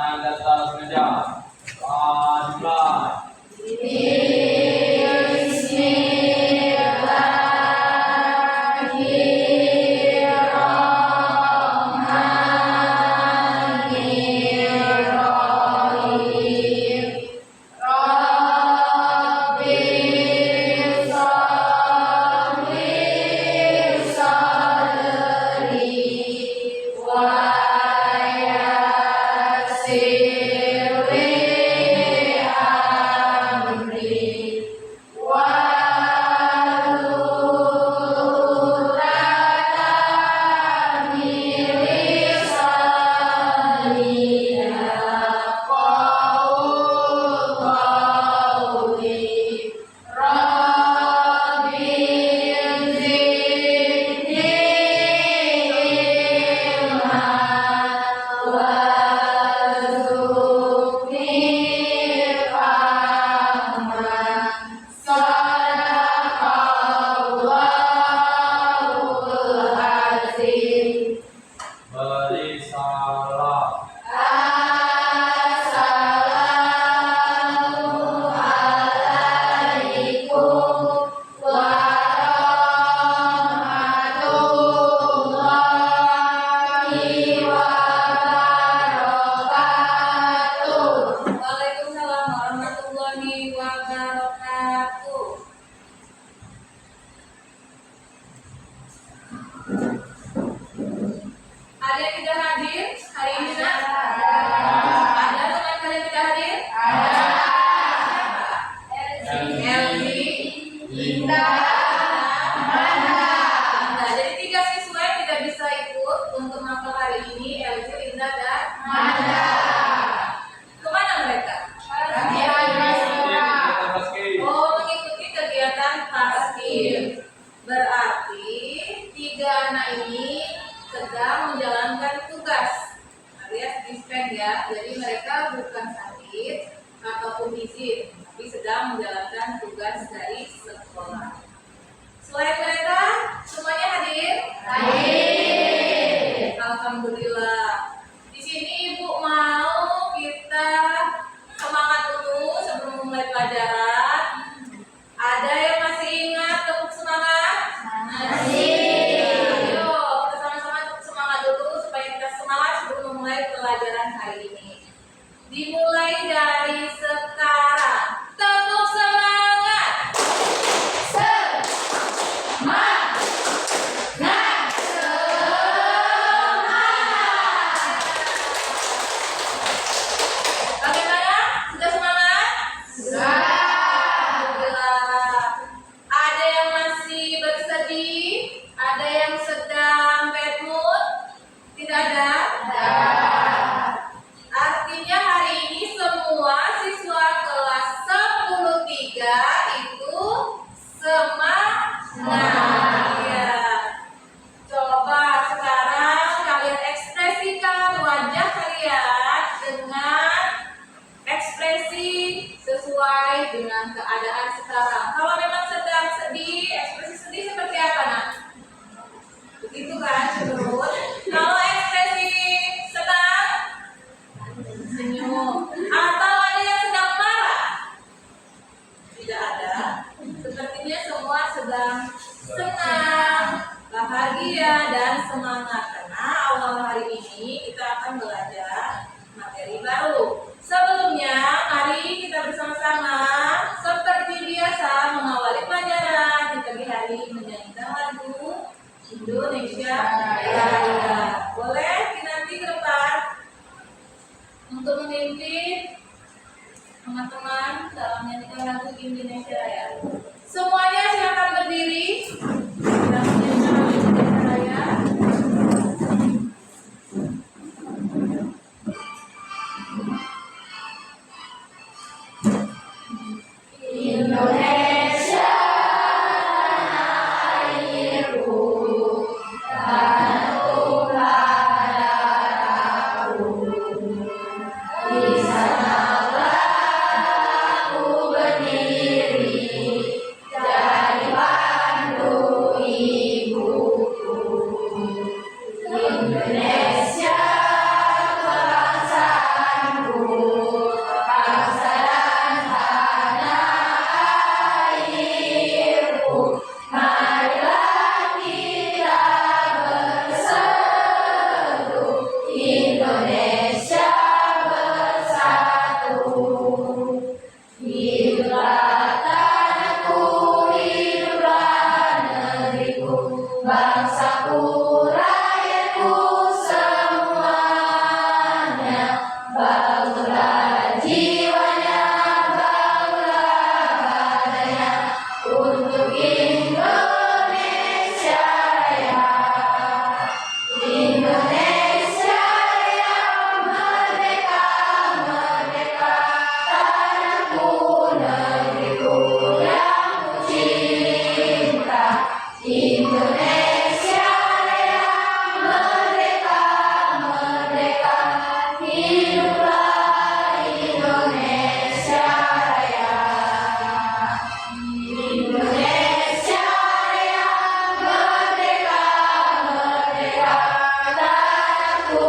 tangan di atas meja. Dimulai. Dari Bandung bangunlah jiwanya, bangunlah badannya untuk Indonesia Raya. Indonesia yang merdeka, merdeka, tanahku, negeriku yang ku cinta. Indonesia yang merdeka, merdeka, hiduplah Indonesia Raya. Indonesia yang merdeka, merdeka, tanahku,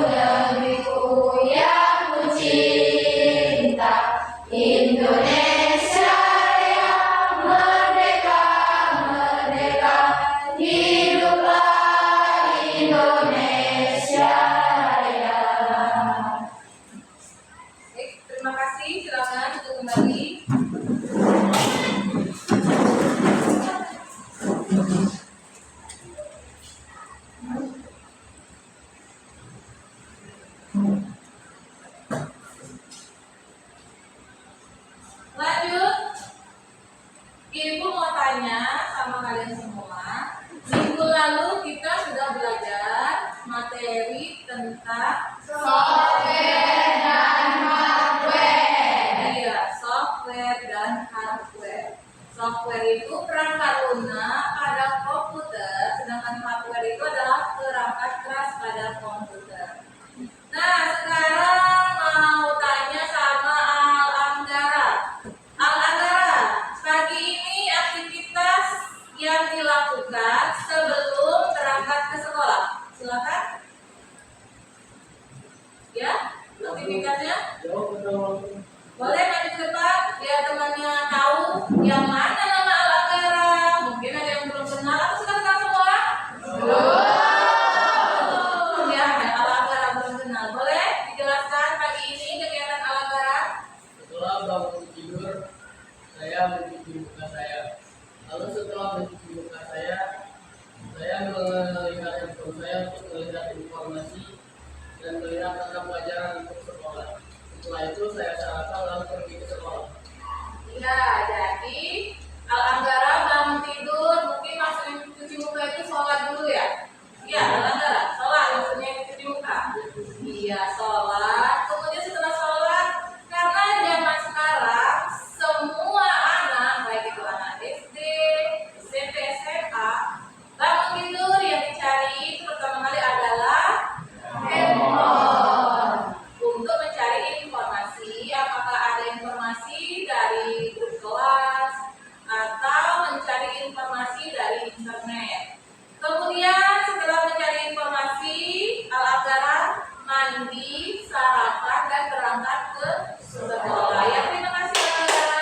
negeriku yang ku cinta. Indonesia yang merdeka, merdeka, hiduplah Indonesia Raya. Baik, terima kasih. Silakan untuk kembali. Lanjut, Ibu mau tanya sama kalian semua. Minggu lalu kita sudah belajar materi tentang Software dan hardware. iya, software dan hardware. Software itu perangkat lunak pada komputer, sedangkan hardware itu adalah perangkat keras pada komputer. Nah, sekarang mau tanya sama Al-Anggara. Al-Anggara, pagi ini aktivitas yang dilakukan sebelum berangkat ke sekolah. Silakan. Ya, aktivitasnya. Boleh maju ke depan, biar temannya tahu yang mana nama Al-Anggara. Mungkin ada yang belum kenal atau sudah kenal semua? Belum. Ya, Al-Anggara belum kenal. Boleh dijelaskan pagi ini kegiatan Al-Anggara? Setelah bangun tidur, saya mencuci muka saya. Lalu setelah mencuci muka saya melihat handphone saya untuk melihat informasi dan melihat tata pelajaran untuk sekolah. Setelah itu saya sarapan lalu pergi ke sekolah. Iya, jadi Al-Anggara bangun tidur, mungkin maksudnya cuci muka itu sholat dulu ya? Iya, Al-Anggara, sholat maksudnya cuci muka. Iya, sholat. Kemudian setelah sholat, karena zaman sekarang semua anak, baik itu anak SD, SMP, SMA, bangun tidur yang dicari pertama kali adalah handphone untuk mencari informasi, apakah ada informasi dari grup kelas atau mencari informasi dari internet. Kemudian setelah mencari informasi, Al-Anggara mandi, sarapan, dan berangkat ke sekolah. Ya, terima kasih Al-Anggara.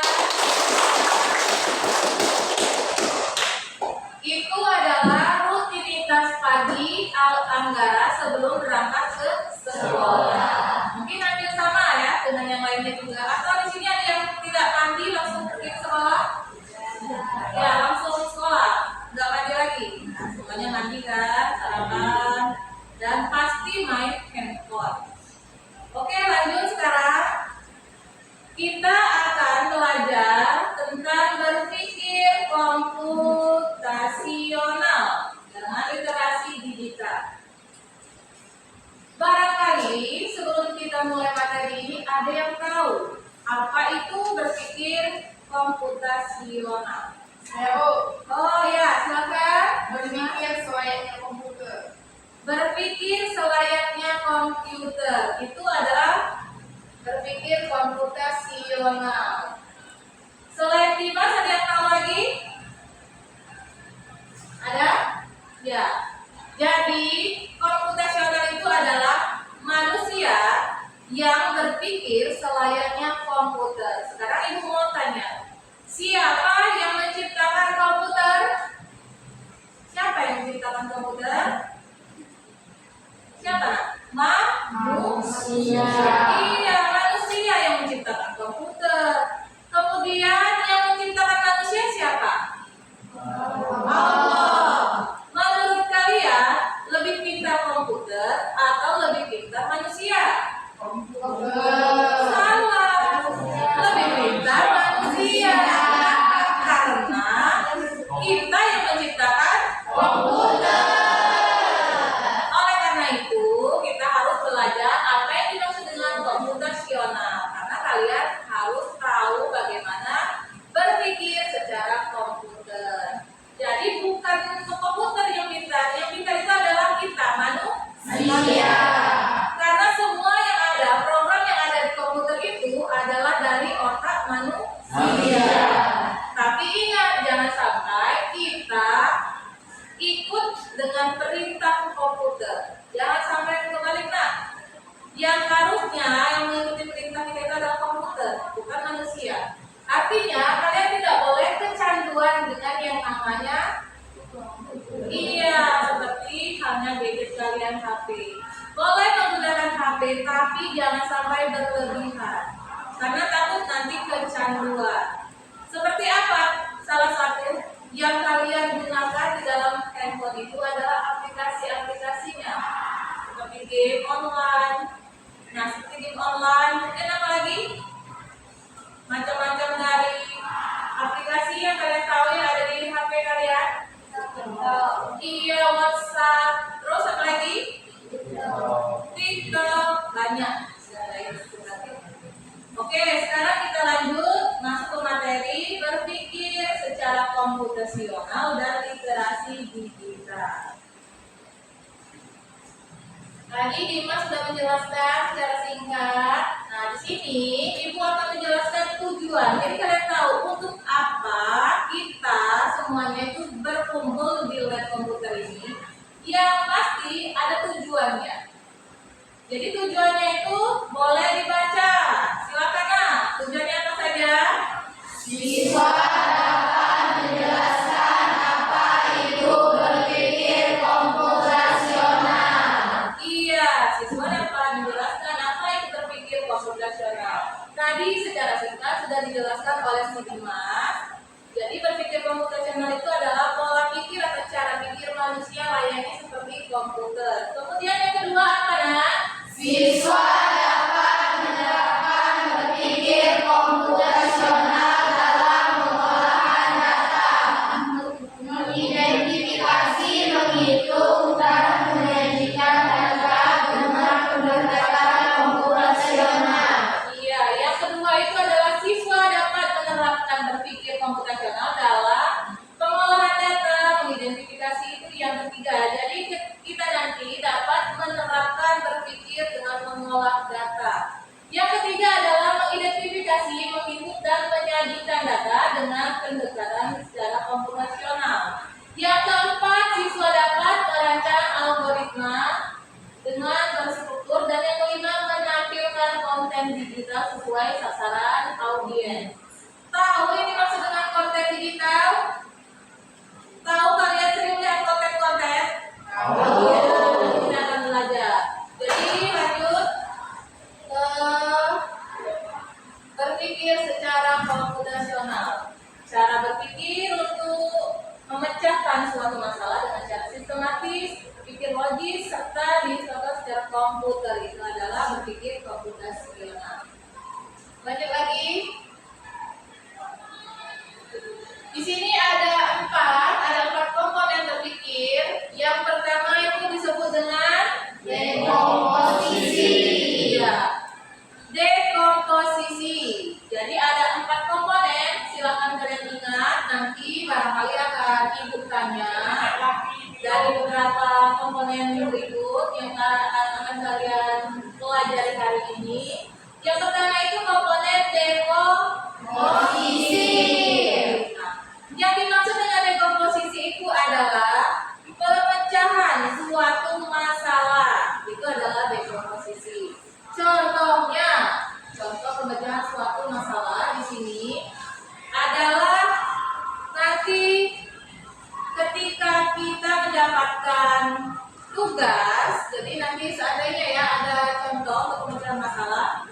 Itu adalah rutinitas pagi Al-Anggara sebelum berangkat ke sekolah. Mungkin hampir sama ya dengan yang lainnya juga. Atau di sini ada yang tidak mandi langsung pergi ke sekolah? Ya, langsung sekolah, nggak mandi lagi. Nah, semuanya mandi kan, sarapan, dan pasti main handphone. Oke, lanjut sekarang. Kita akan belajar tentang berpikir komputasional dengan literasi digital. Barangkali sebelum kita mulai materi ini ada yang tahu apa itu berpikir komputasional. Oh ya, silakan. Berpikir selayaknya komputer. Berpikir selayaknya komputer itu adalah berpikir komputasional. Selain Dimas ada yang tahu lagi? Ada? Ya. Jadi komputasional itu adalah manusia yang berpikir selayaknya komputer. Sekarang Ibu mau tanya, siapa yang menciptakan komputer? Siapa yang menciptakan komputer? Siapa? Manusia. Iya, manusia yang menciptakan komputer. Kemudian yang menciptakan manusia siapa? Allah. Menurut kalian lebih pintar komputer atau lebih pintar manusia? Komputer. bosnya yang mengikuti perintah kita itu adalah komputer, bukan manusia. Artinya kalian tidak boleh kecanduan dengan yang namanya seperti halnya gadget kalian HP. Boleh menggunakan HP, tapi jangan sampai berlebihan, karena takut nanti kecanduan. Seperti apa? Salah satu yang kalian gunakan di dalam handphone itu adalah aplikasi-aplikasinya, seperti game online. Nah, seperti game online, kemudian apa lagi? Macam-macam dari aplikasi yang kalian tahu yang ada di HP kalian. Iya, WhatsApp, terus apa lagi? TikTok, banyak. Oke, sekarang kita lanjut masuk ke materi berpikir secara komputasional dan literasi digital. Tadi Dimas sudah menjelaskan secara singkat. Nah, di sini Ibu akan menjelaskan tujuan. Jadi kalian tahu untuk apa kita semuanya itu berkumpul di lab komputer ini. Yang pasti ada tujuannya. Jadi tujuannya itu boleh dibaca. Silakan Nak. Tujuannya apa saja? Siswa dapat menjelaskan apa itu berpikir komputasional. Iya, siswa dapat menjelaskan apa itu berpikir komputasional. Tadi secara singkat sudah dijelaskan oleh si Dimas. Jadi berpikir komputasional itu adalah pola pikir atau cara pikir manusia layaknya seperti komputer. Kemudian yang kedua apa Nak? Siswa dapat menerapkan berpikir komputasional dalam pengolahan data, mengidentifikasi, menghitung, dan menyajikan data dengan pendekatan komputasional. Iya, yang kedua itu adalah siswa dapat menerapkan berpikir komputasional dalam pengolahan data, mengidentifikasi itu yang ketiga. Jadi kita nanti dapat menerapkan berpikir dengan mengolah data. Yang ketiga adalah mengidentifikasi, menghitung dan menyajikan data dengan pendekatan secara komputasional. Yang keempat, siswa dapat merancang algoritma dengan berstruktur, dan yang kelima menampilkan konten digital sesuai sasaran audiens. Tahu ini maksud dengan konten digital? Tahu kalian sering lihat konten-konten? Iya, kita akan belajar. Jadi lanjut ke berpikir secara komputasional. Cara berpikir untuk memecahkan suatu masalah dengan cara sistematis, berpikir logis, serta dicontoh secara komputer. Itu adalah berpikir komputasional. Lanjut lagi. Di sini ada empat komponen berpikir. Yang pertama itu disebut dengan Dekomposisi. Iya, dekomposisi. Jadi ada 4 komponen. Silakan kalian ingat. Nanti barangkali akan Ibu tanya dari beberapa komponen berikut yang akan kalian pelajari hari ini. Yang pertama itu komponen dekomposisi. Yang dimaksud dengan dekomposisi itu adalah pemecahan suatu masalah. Itu adalah dekomposisi. Contohnya, contoh pemecahan suatu masalah di sini adalah nanti ketika kita mendapatkan tugas. Jadi nanti seandainya ya ada contoh untuk pemecahan masalah.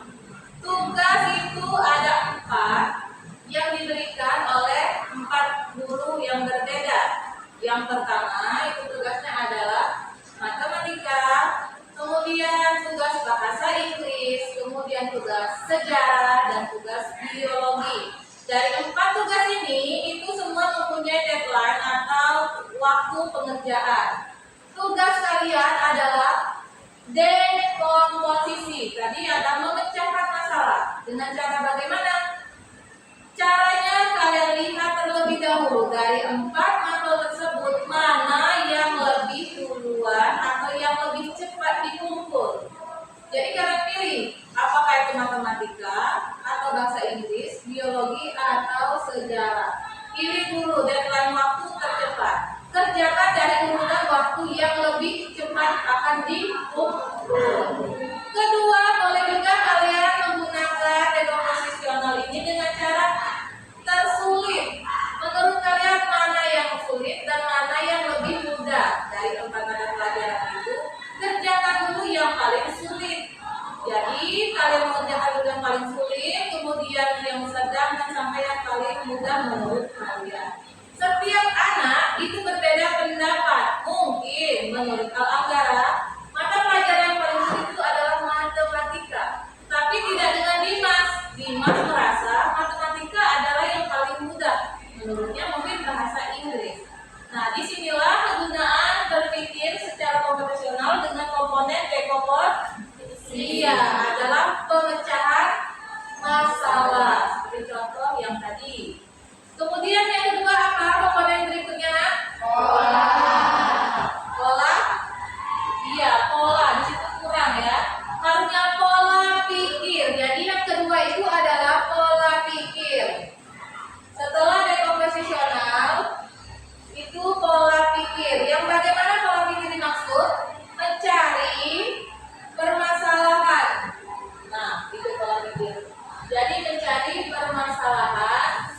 Tugas itu ada 4 yang diberikan oleh 4 guru yang berbeda. Yang pertama itu tugasnya adalah matematika, kemudian tugas bahasa Inggris, kemudian tugas sejarah, dan tugas biologi. Dari 4 tugas ini itu semua mempunyai deadline atau waktu pengerjaan. Tugas kalian adalah dekomposisi. Tadi ada memecahkan masalah. Dengan cara bagaimana? Caranya kalian lihat terlebih dahulu dari 4 mapel tersebut mana yang lebih duluan atau yang lebih cepat dikumpul. Jadi kalian pilih apakah itu matematika atau bahasa Inggris, biologi atau sejarah. Pilih dulu deadline waktu tercepat. Kerjakan dari urutan waktu yang lebih cepat akan dikumpul. Kedua, kalian mengerjakan yang paling sulit, kemudian yang sedang, dan sampai yang paling mudah menurut kalian. Setiap anak itu berbeda pendapat. Mungkin menurut Al-Anggara, mata pelajaran yang paling sulit itu adalah matematika. Tapi tidak dengan Dimas. Dimas merasa matematika adalah yang paling mudah. Menurutnya mungkin bahasa Inggris. Nah, disinilah penggunaan berpikir secara komputasional dengan komponen dekomposisi adalah pemecahan masalah. Seperti contoh yang tadi. Kemudian yang kedua apa komponen berikutnya, Nak? Pola. Pola? Iya, pola. Di situ kurang ya. Harusnya pola pikir. Jadi yang kedua itu adalah pola pikir. Setelah dekomposisional, itu pola pikir. Yang bagaimana pola pikir dimaksud? Mencari permasalahan. Nah, itu pola pikir. Jadi mencari permasalahan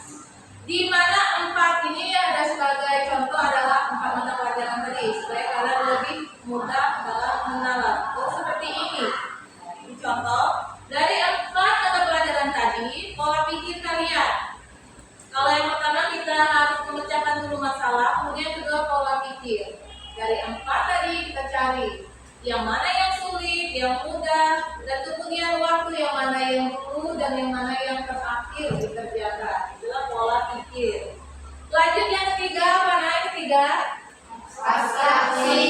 di mana empat ini ada sebagai contoh adalah empat mata pelajaran tadi supaya kalian lebih mudah dalam menalar. Oh, seperti ini. Ini contoh dari empat mata pelajaran tadi, pola pikir kalian. Kalau yang pertama kita harus memecahkan dulu masalah, kemudian kedua pola pikir. Dari empat tadi kita cari yang mana yang sulit, yang mudah, dan kemudian waktu yang mana yang dulu dan yang mana yang terakhir dikerjakan. Itulah pola pikir. Lanjut yang ketiga, mana yang ketiga? Abstraksi.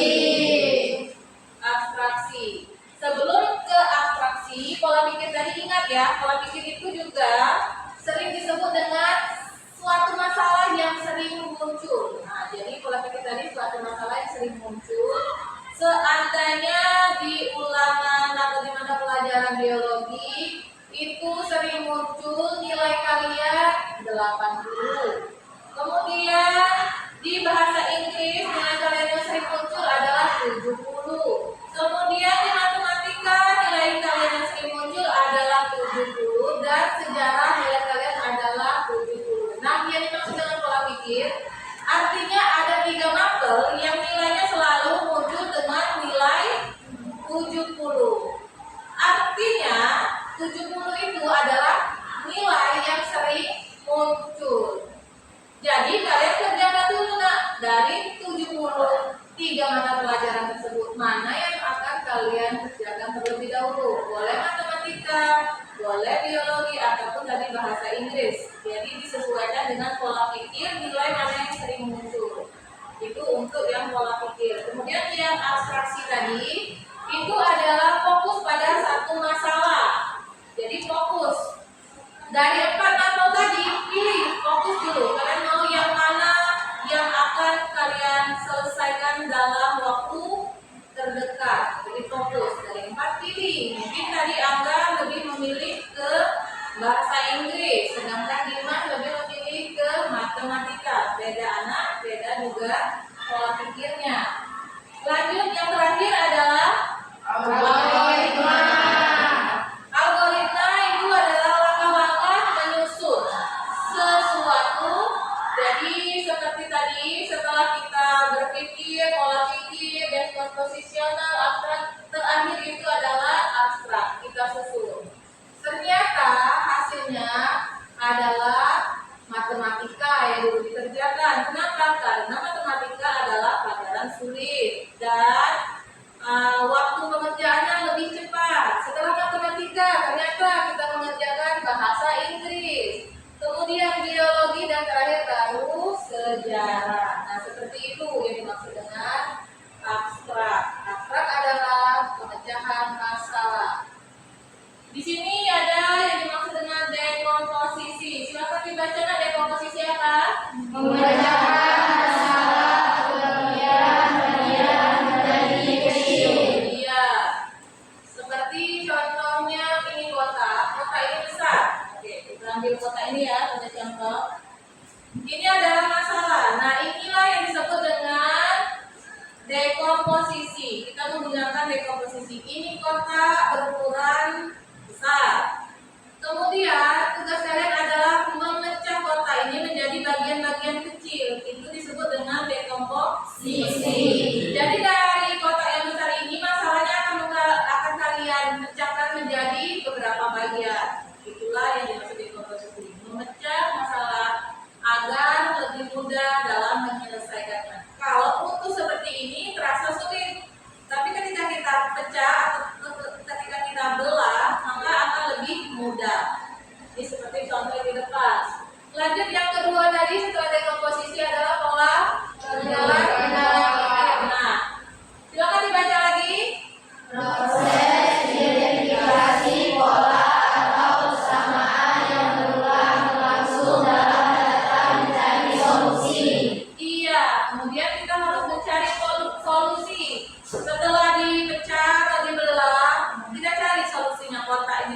Abstraksi. Sebelum ke abstraksi, pola pikir tadi ingat ya, pola pikir itu juga sering disebut dengan suatu masalah yang sering muncul. Nah, jadi pola pikir tadi suatu masalah yang sering muncul. Seandainya di ulangan atau di mata pelajaran biologi itu sering muncul nilai kalian 80. Kemudian di bahasa Inggris nilai kalian yang sering muncul adalah 70. Kemudian di matematika nilai kalian yang sering muncul adalah 70 dan sejarah nilai kalian adalah 70. Nah, yang dimaksud dengan pola pikir artinya ada 3 mapel yang nilainya selalu muncul dengan nilai 70. Artinya 70 itu adalah nilai yang sering muncul. Jadi kalian kerjakan dulu nak dari 73 mata pelajaran tersebut mana yang akan kalian kerjakan terlebih dahulu. Boleh matematika, boleh biologi ataupun tadi bahasa Inggris. Jadi disesuaikan dengan pola pikir nilai mana yang sering muncul. Itu untuk yang pola pikir. Kemudian yang abstraksi tadi itu adalah fokus pada satu masalah. Jadi fokus dari 4 mapel tadi pilih fokus dulu. Kalian mau yang mana yang akan kalian selesaikan dalam waktu terdekat. Jadi fokus dari 4 pilih. Mungkin tadi Angga lebih memilih ke bahasa Inggris, sedangkan Dimas lebih memilih ke matematika. Beda anak, beda juga pola pikirnya. Lanjut yang terakhir adalah Algoritma. Algoritma itu adalah langkah-langkah menyusun sesuatu. Jadi seperti tadi setelah kita berpikir, pola pikir, dekomposisional, abstrak, terakhir itu adalah abstrak. Kita susun. Ternyata hasilnya adalah matematika yang dulu dikerjakan. Kenapa? Karena matematika adalah pelajaran sulit dan waktu pengerjaannya lebih cepat. Setelah matematika, ternyata kita mengerjakan bahasa Inggris, kemudian biologi, dan terakhir baru sejarah. Nah, seperti itu yang dimaksud dengan abstrak. Abstrak adalah pemecahan masalah. Di sini ada yang dimaksud dengan dekomposisi. Silakan dibaca dekomposisi apa? Memecahkan masalah bagian-bagian menjadi kecil. Iya. Seperti contohnya ini kota. Kota ini besar. Oke, kita ambil kota ini ya sebagai contoh. Ini adalah masalah. Nah, inilah yang disebut dengan dekomposisi. Kita menggunakan dekomposisi. Ini kota berukuran besar. Kemudian tugas kalian adalah memecah kota ini menjadi bagian-bagian kecil. Itu disebut dengan dekomposisi. Jadi dari kota yang besar ini masalahnya akan kalian pecahkan menjadi beberapa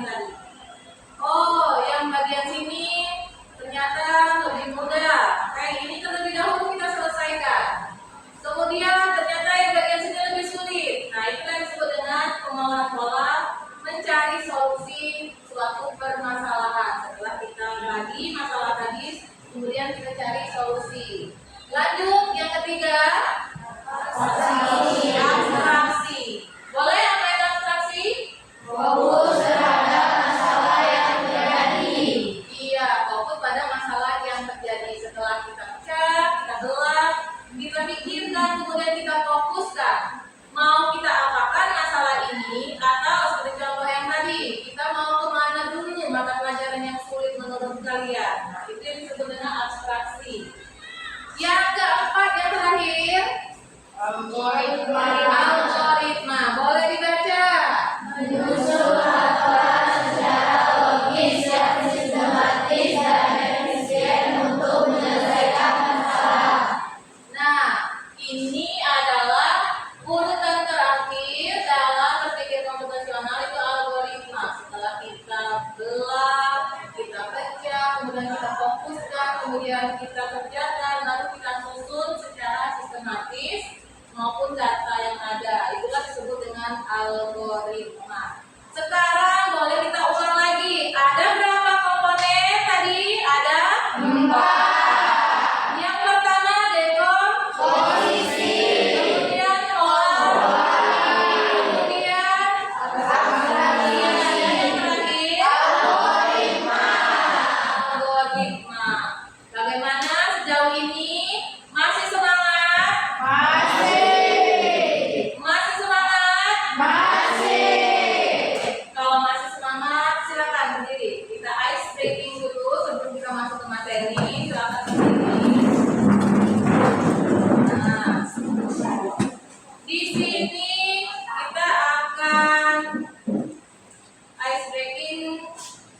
tadi. Oh, yang bagian sini ternyata lebih mudah. Kayak ini terlebih dahulu kita selesaikan. Kemudian ternyata yang bagian sini lebih sulit. Nah, itu yang disebut dengan pemahaman pola mencari solusi suatu permasalahan. Setelah kita bagi masalah tadi, kemudian kita cari solusi. Lanjut yang ketiga, abstraksi. Boleh yang lain abstraksi? Fokus terhadap masalah yang terjadi. Iya, fokus pada masalah yang terjadi. Setelah kita pecah, kita belah, kita pikirkan, kemudian kita fokuskan. Mau kita apakan masalah ini, atau seperti contoh yang tadi, kita mau kemana dulu mata pelajaran yang sulit menurut kalian. Nah, itu yang disebut dengan abstraksi. Yang keempat, yang terakhir, Algoritma. algoritma. Boleh dibaca? Menyusun aturan secara logis yang sistematis dan efisien untuk menyelesaikan masalah. Nah, ini adalah urutan terakhir dalam berpikir komputasional, itu algoritma. Setelah kita belah, kita pecah, kemudian kita fokuskan, kemudian kita kerjakan, lalu kita susun secara sistematis maupun data yang ada. Itulah disebut dengan algoritma. Sekarang boleh kita ulang lagi. Ada berapa komponen tadi? Ada 4. Yang pertama Posisi. kemudian pola, kemudian Abstraksi. yang terakhir algoritma. Bagaimana sejauh ini? Masih semangat? Masih semangat? Kalau masih semangat, silakan berdiri. Kita ice breaking dulu sebelum kita masuk ke materi. Silakan berdiri. Nah, di sini kita akan ice breaking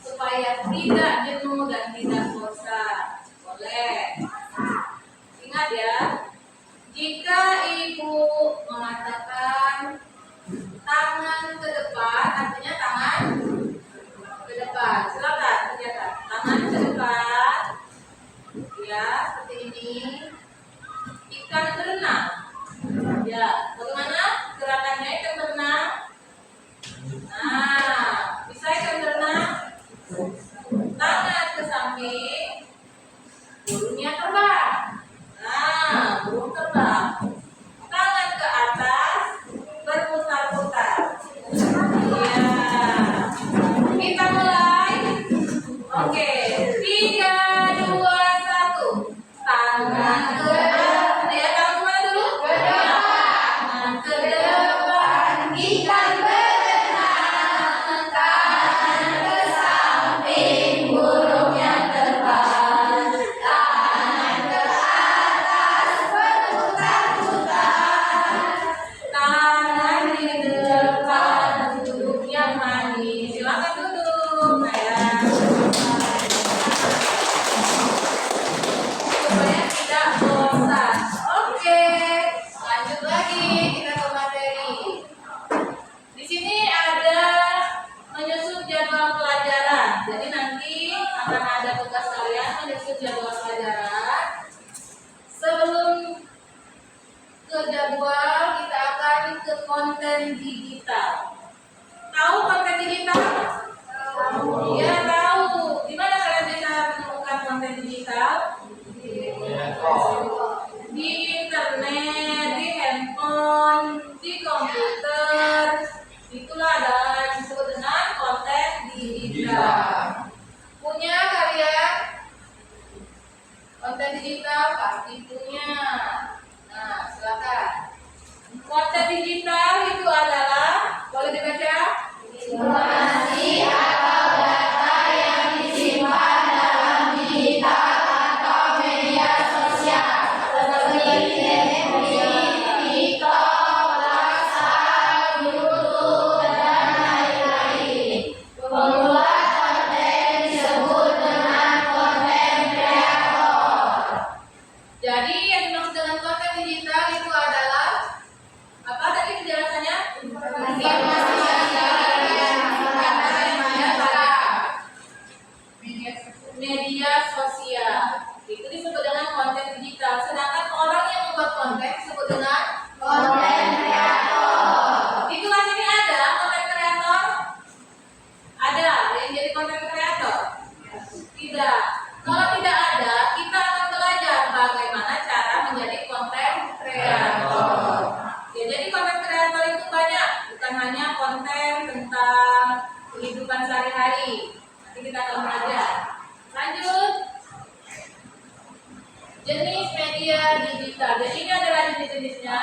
supaya tidak jenuh dan tidak bosan. Boleh. Ingat ya, jika ibu mengatakan tangan ke depan, artinya tangan ke depan. Silakan kerjakan. Tangan ke depan. Ya, seperti ini. Ikan berenang. Ya, bagaimana gerakannya ikan berenang? Nah, bisa ikan berenang? Tangan ke samping, burungnya terbang. Nah, burung terbang. Tangan ke atas, berputar-putar. Iya. Kita mulai. Oke, 3, 2, 1. Tangan ke atas. Ya, tangan kemana dulu? Ke depan. Tangan ke depan. Ikan berenang. Tangan ke samping, burung yang terbang. Tangan ke atas, berputar-putar. Tangan di depan, duduk yang manis. Silakan duduk. Nah, ya. Supaya tidak bosan. Oke, lanjut lagi kita ke materi. Di sini ada menyusun jadwal pelajaran. Jadi nanti akan ada tugas kalian menyusun jadwal pelajaran. Sebelum ke jadwal, kita akan ke konten digital. Tahu konten digital? Iya, tahu. Di mana kalian bisa menemukan konten digital? Di internet, di handphone, di komputer. Itulah adalah yang disebut dengan konten digital. Punya kalian? Konten digital pasti punya. Nah, silakan. Konten digital itu adalah, boleh dibaca? Informasi atau data yang disimpan dalam digital atau media sosial seperti televisi, TikTok, WhatsApp, YouTube, dan lain-lain. Pembuat konten kehidupan sehari-hari. Nanti kita akan belajar. Lanjut. Jenis media digital. Jadi ini adalah jenis-jenisnya.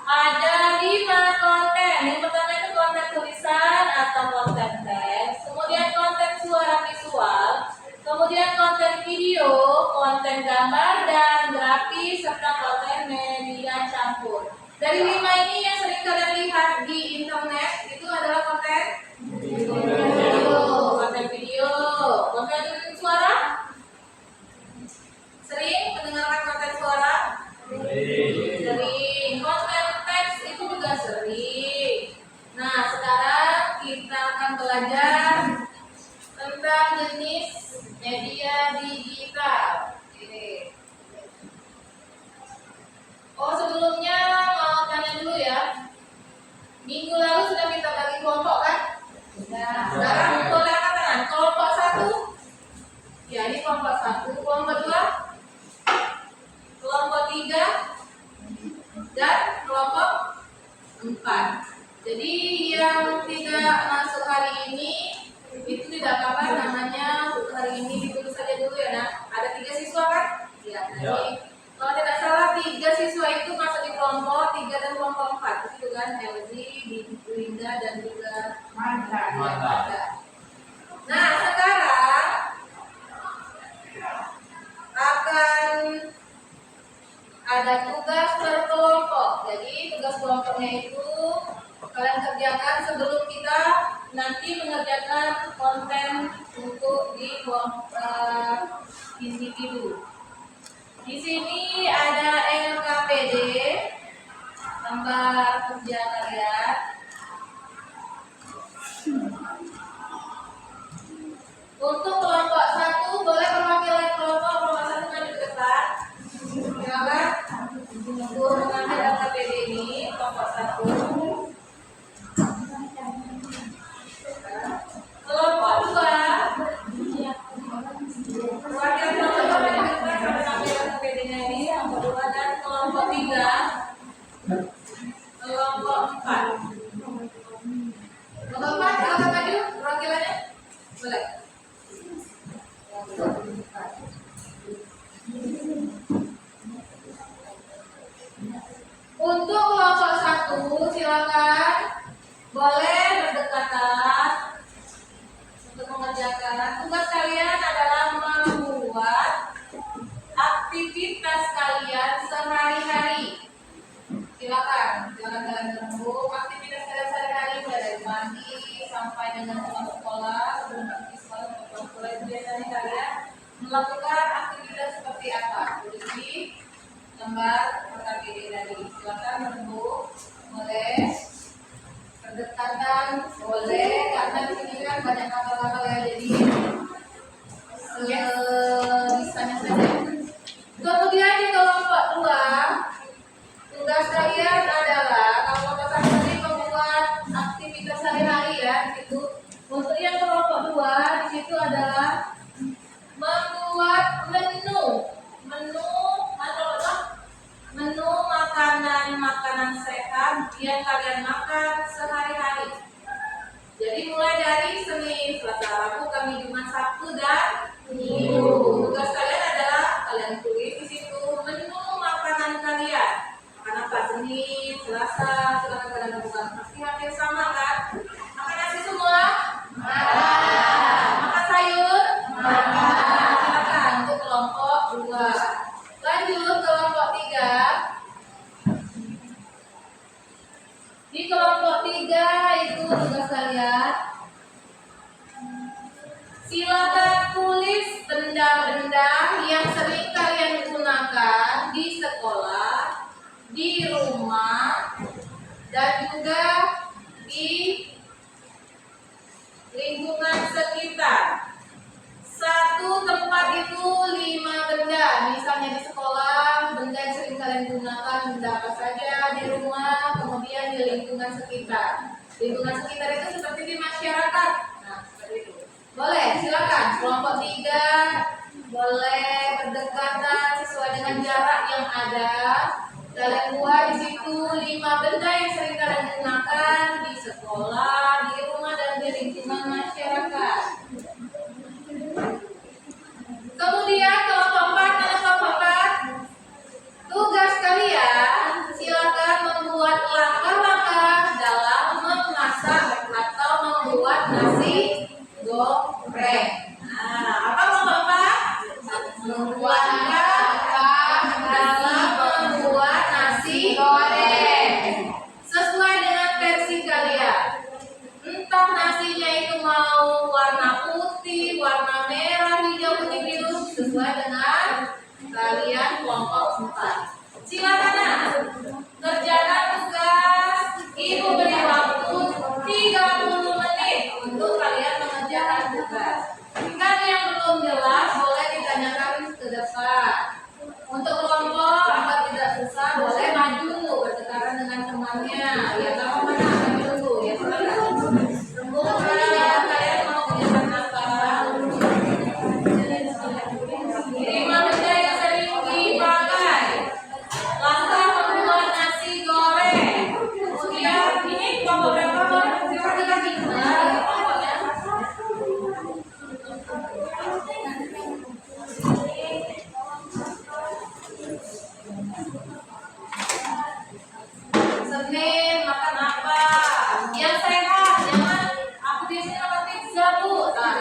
Ada 5 konten. Yang pertama itu konten tulisan atau konten teks. Kemudian konten suara visual. Kemudian konten video, konten gambar dan grafis, serta konten media campur. Dari 5 ini yang sering kalian lihat di internet itu adalah konten video. Konten video. Konten suara? Sering mendengarkan konten suara? Sering. Konten teks itu juga sering. Nah, sekarang kita akan belajar tentang jenis media digital. Oke. Oh, sebelumnya mau tanya dulu ya. Minggu lalu sudah kita bagi kelompok kan? Nah, sekarang boleh angkat tangan. Kelompok 1. Ya, ini kelompok 1. Kelompok 2. Kelompok 3. Dan kelompok 4. Jadi yang tidak masuk hari ini itu tidak apa-apa, namanya hari ini ditulis saja dulu ya nak. Ada 3 siswa kan? Ya. Jadi kalau tidak salah 3 siswa itu masuk di kelompok 3 dan kelompok 4. Itu kan Elzi, Linda dan juga Manda. Nah, sekarang akan ada tugas berkelompok. Jadi tugas kelompoknya itu kalian kerjakan sebelum kita nanti mengerjakan konten untuk di kelompok individu. Di sini ada LKPD, gambar kerja kalian. Untuk kelompok 1 boleh perwakilan kelompok 1 maju ke depan. Silakan untuk mengambil LKPD ini kelompok 1. Kelompok 2 perwakilan kelompok 2 maju ke depan sampai mengambil LKPD-nya ini kelompok 2 dan kelompok 3 kelompok 4. Kelompok 4 silakan maju perwakilannya. Boleh. Untuk kelompok 1 silakan boleh berdekatan untuk mengerjakan tugas kalian adalah membuat aktivitas kalian sehari-hari. Silakan kalian berembuk aktivitas kalian sehari-hari mulai dari pagi sampai dengan pulang sekolah. Sebelum pergi sekolah atau pulang sekolah itu biasanya kalian melakukan aktivitas seperti apa? Tulis di gambar LKPD tadi. Silakan berembuk, boleh berdekatan, boleh, karena di sini kan banyak kapal-kapal ya, jadi sebisanya saja. Kemudian di kelompok 2 tugas kalian adalah kalau kelompok 1 tadi membuat aktivitas sehari-hari ya di situ. Untuk yang kelompok 2 di situ adalah membuat menu makanan sehat yang kalian makan sehari-hari. Jadi mulai dari Senin, Selasa, Rabu, Kamis, Jumat, Sabtu dan Minggu. Tugas kalian adalah kalian tulis di situ menu makanan kalian. Makan apa Senin, Selasa, silakan kalian lakukan. Pasti hampir sama kan? Makan nasi semua? Makan sayur? Silakan untuk kelompok 2. Lanjut kelompok 3. Di kelompok 3 itu tugas kalian silakan tulis benda-benda yang sering kalian gunakan di sekolah, di rumah, dan juga di lingkungan sekitar. Satu tempat itu 5 benda. Misalnya di sekolah, benda yang sering kalian gunakan, benda apa saja, di rumah, kemudian di lingkungan sekitar. Lingkungan sekitar itu seperti di masyarakat. Nah, seperti itu. Boleh, silakan. Kelompok 3 boleh berdekatan sesuai dengan jarak yang ada. Kalian buat di situ 5 benda yang sering kalian gunakan di sekolah, di rumah, dan di lingkungan masyarakat. goreng. Nah, apa Bapak? Membuat dalam membuat nasi goreng. Sesuai dengan versi kalian. Entah nasinya itu mau warna putih, warna merah, hijau, putih, biru, sesuai dengan kalian kelompok 4. Silakan Nak. Kerjakan tugas. Ibu beri waktu 30 menit untuk kalian mengerjakan tugas. Jika yang belum jelas boleh ditanyakan ke depan. Untuk kelompok agar tidak susah boleh maju berdekatan dengan temannya. Ya nggak apa-apa Nak, kami tunggu ya silakan. Kemudian kalian mau mengerjakan apa? 5 menit yang sering dipakai. Langkah membuat nasi goreng. Kemudian ini kelompok berapa? Kita kelompoknya. Senin makan apa? Yang sehat, jangan aku biasanya makan pizza Bu. Nah,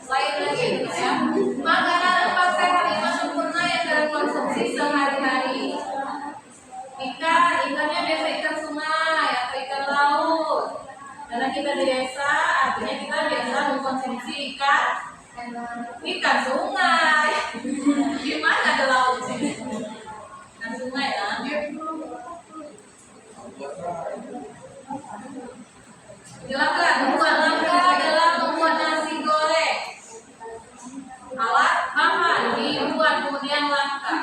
lain lagi gitu ya. Makanan 4 sehat 5 sempurna yang kalian konsumsi sehari-hari. Ikannya biasa ikan sungai atau ikan laut. Karena kita di desa, artinya kita biasa mengkonsumsi ikan sungai. Gimana ada laut di sini? Ikan sungai lah. Silakan buat langkah dalam membuat nasi goreng. Alat bahan dibuat kemudian langkah.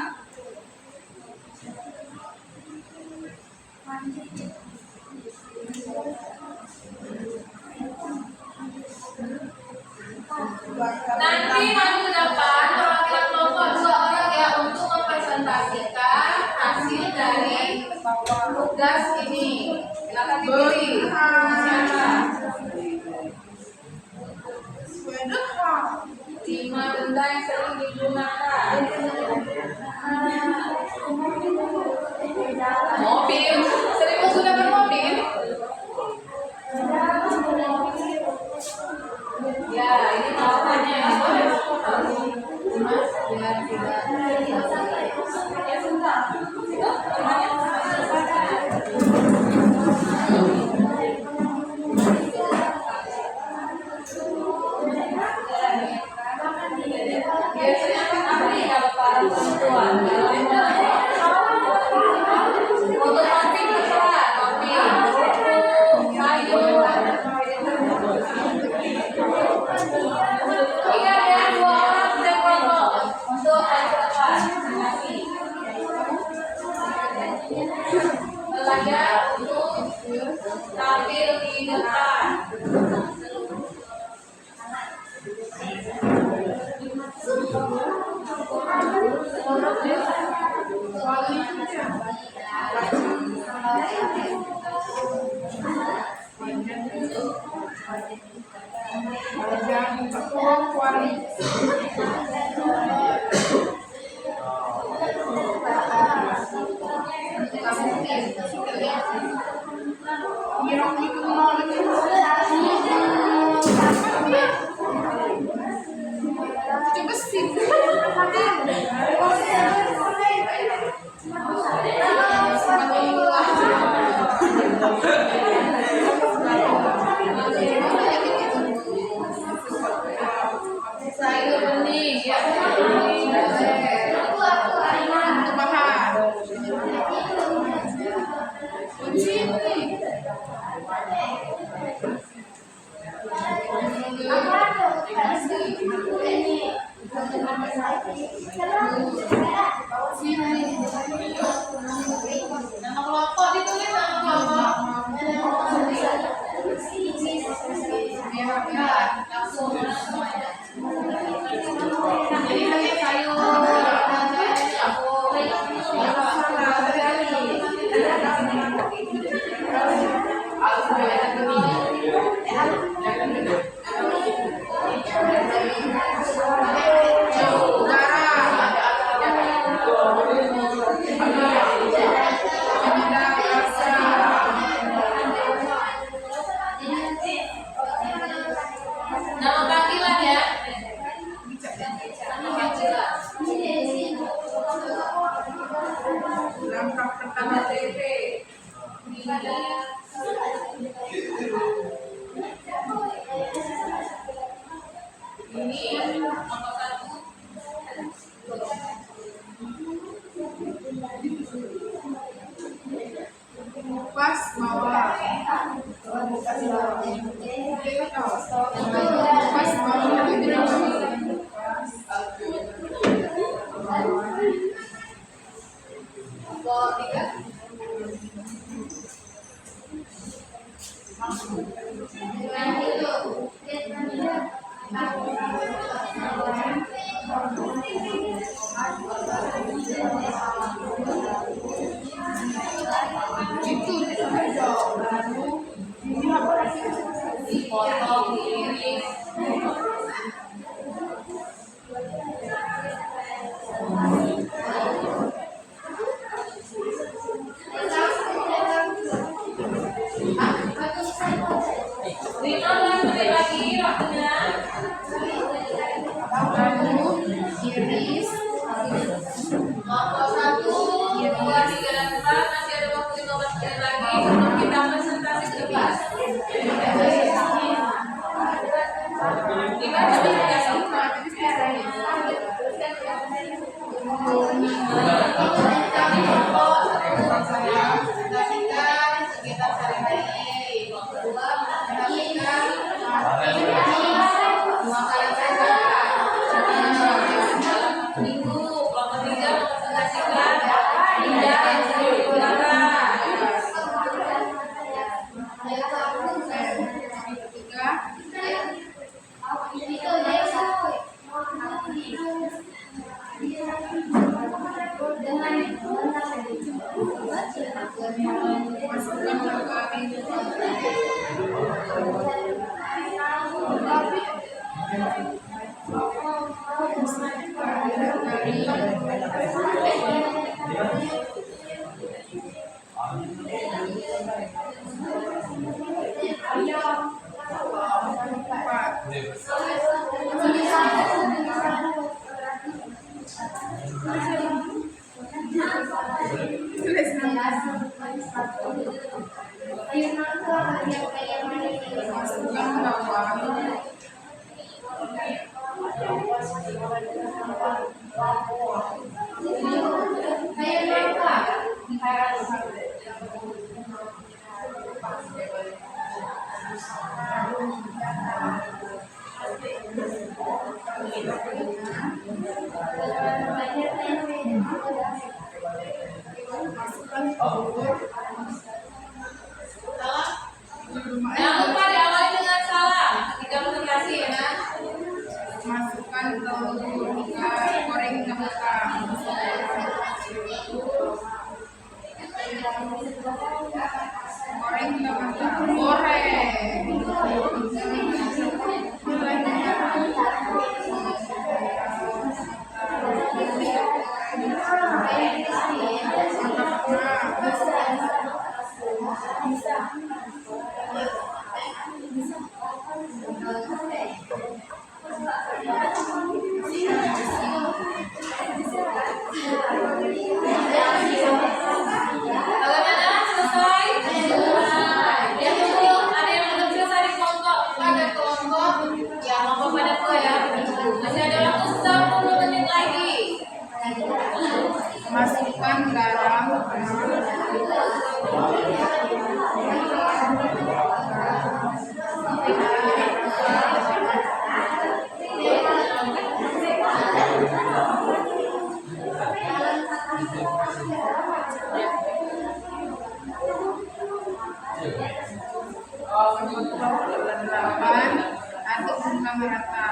Nanti maju ke depan perwakilan kelompok 2 orang ya untuk mempresentasikan hasil dari tugas ini. Silakan dipilih. Siapa? 5 benda yang sering digunakan. Mobil, sering menggunakan mobil. Ya, ini jawabannya. Biar tidak. Ya, sebentar. Itu temannya biasanya kan ahli kalau para perempuan. Untuk kopi bisa, kopi, sayur. Iya ya, 2 orang setiap kelompok untuk persiapan. Terima kasih. Belajar untuk tampil di depan. Sayur bening ya. Kunci. Langkah pertama TP. Ini nomor 1. Pas bawah. Pas dipotong, diiris. Menit lagi waktunya. Lalu iris. Nomor 1, 2, 3, dan 4 masih ada waktu 15 menit lagi untuk kita presentasi ke kelas. Gimana presentasi? Jangan lupa diawali dengan salam ketika presentasi ya. Masukkan ke goreng ke belakang. Goreng ke belakang. Masukkan garam. Aduk hingga merata.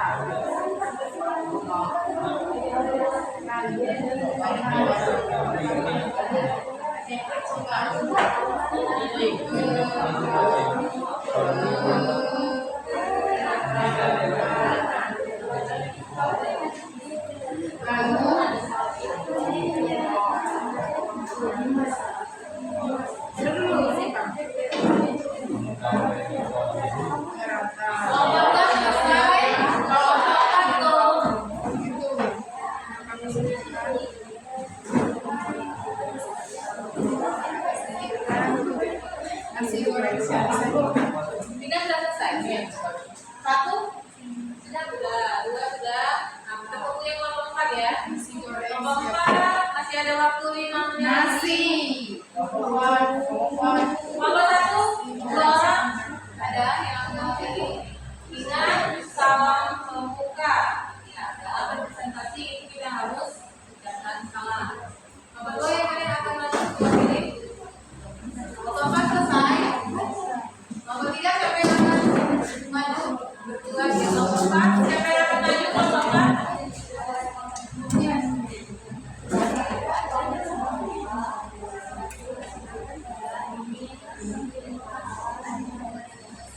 Bapak, siapa yang akan maju Bapak?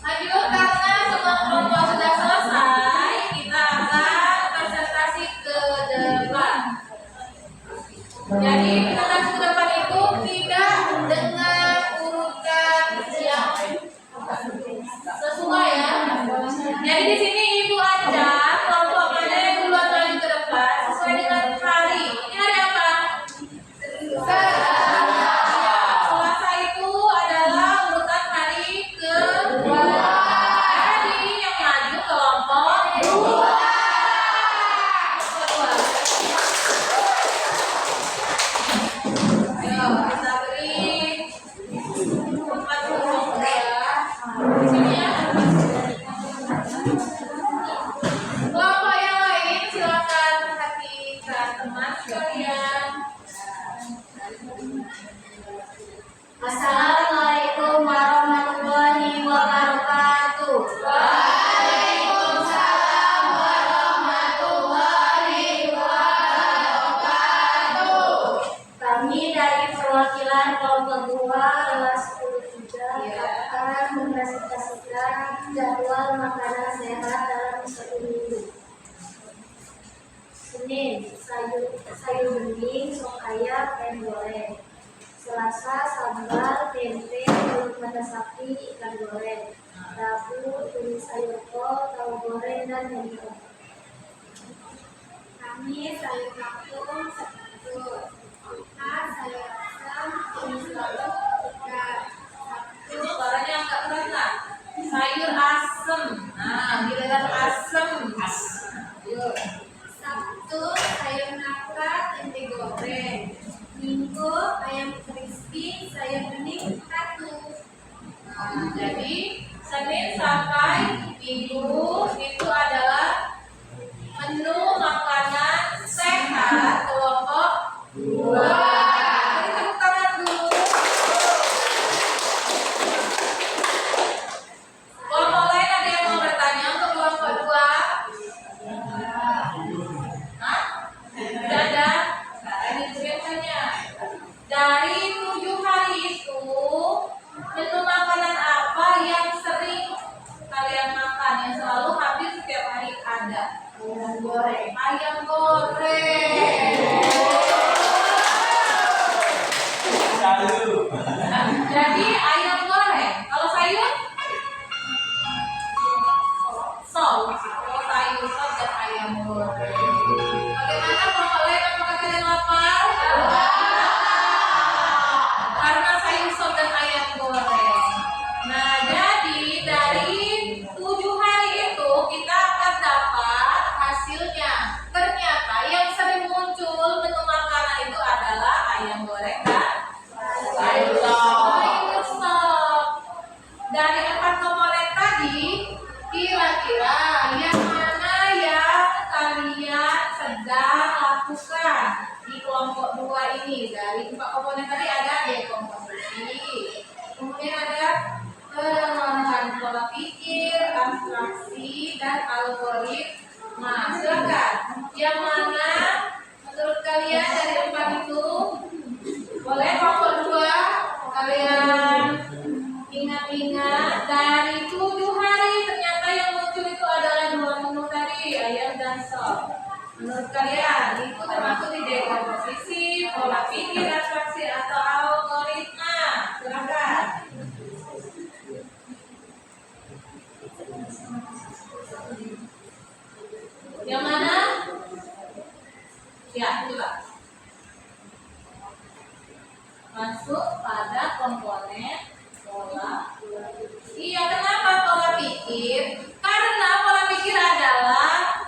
Maju karena semua kelompok sudah selesai, kita akan presentasi ke depan. Jadi presentasi ke depan itu tidak dengan urutan yang sesuai ya. Jadi di sini Ibu acak kelompok mana yang duluan maju ke depan sesuai dengan hari. Ini hari apa? Selasa itu adalah urutan hari kedua. Jadi yang maju kelompok dua. Ayo kita beri tempat duduk ya. Di sini ya. Kelompok yang lain silakan perhatikan teman sekalian. Assalamualaikum warahmatullahi wabarakatuh. Waalaikumsalam warahmatullahi wabarakatuh. Kami dari perwakilan kelompok 2 kelas 10 akan mempresentasikan jadwal makanan sehat dalam 1 minggu. Senin, sayur bening, sop ayam, dan goreng. Selasa, sambal, tempe, telur mata sapi, ikan goreng. Rabu, tumis sayur kol, tahu goreng, dan mentega. Kamis, sayur kangkung, sayur. Jumat, sayur asam, tumis lauk, ikan. Itu suaranya agak keras. Sayur asem. Nah, giliran asem. Yuk. Sabtu, sayur nangka, tempe goreng. Minggu, ayam crispy, sayur bening, satu. Nah, jadi Senin sampai Minggu itu adalah menu makanan sehat kelompok 2. Jadi tepuk tangan dulu. Kelompok lain ada yang mau bertanya untuk kelompok 2? Hah? Tidak ada? Nah, ini biasanya. Dari 7 hari itu, menu makanan apa yang sering kalian makan, yang selalu hampir setiap hari ada? Ayam goreng. Ayam goreng. Jadi ayam goreng. Kalau sayur? Sop. Kalau sayur sop dan ayam goreng. Bagaimana kelompok lain, apakah kalian lapar? Karena sayur sop dan ayam goreng. Nah, jadi dari 7 hari itu kita akan dapat hasilnya. Ternyata yang sering muncul menu makanan itu adalah ayam goreng dan sayur sop. Dari 4 komponen tadi, kira-kira yang mana yang kalian sedang lakukan di kelompok 2 ini? Dari 4 komponen tadi ada dekomposisi, kemudian ada pengembangan pola pikir, abstraksi, dan algoritma. Silakan, yang mana menurut kalian dari 4 itu? Boleh kelompok 2 kalian ingat-ingat dari 7 hari ternyata yang muncul itu adalah 2 menu tadi, ayam dan sop. Menurut kalian itu termasuk di dekomposisi, pola pikir, abstraksi, atau algoritma? Silakan. Yang mana? Ya, coba. Masuk pada komponen pola. Iya, kenapa pola pikir? Karena pola pikir adalah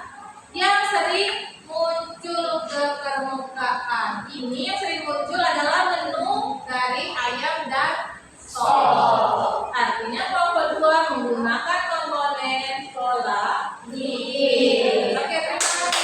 yang sering muncul ke permukaan. Ini yang sering muncul adalah menu dari ayam dan sop. Artinya kelompok 2 menggunakan komponen pola pikir. Oke, terima kasih.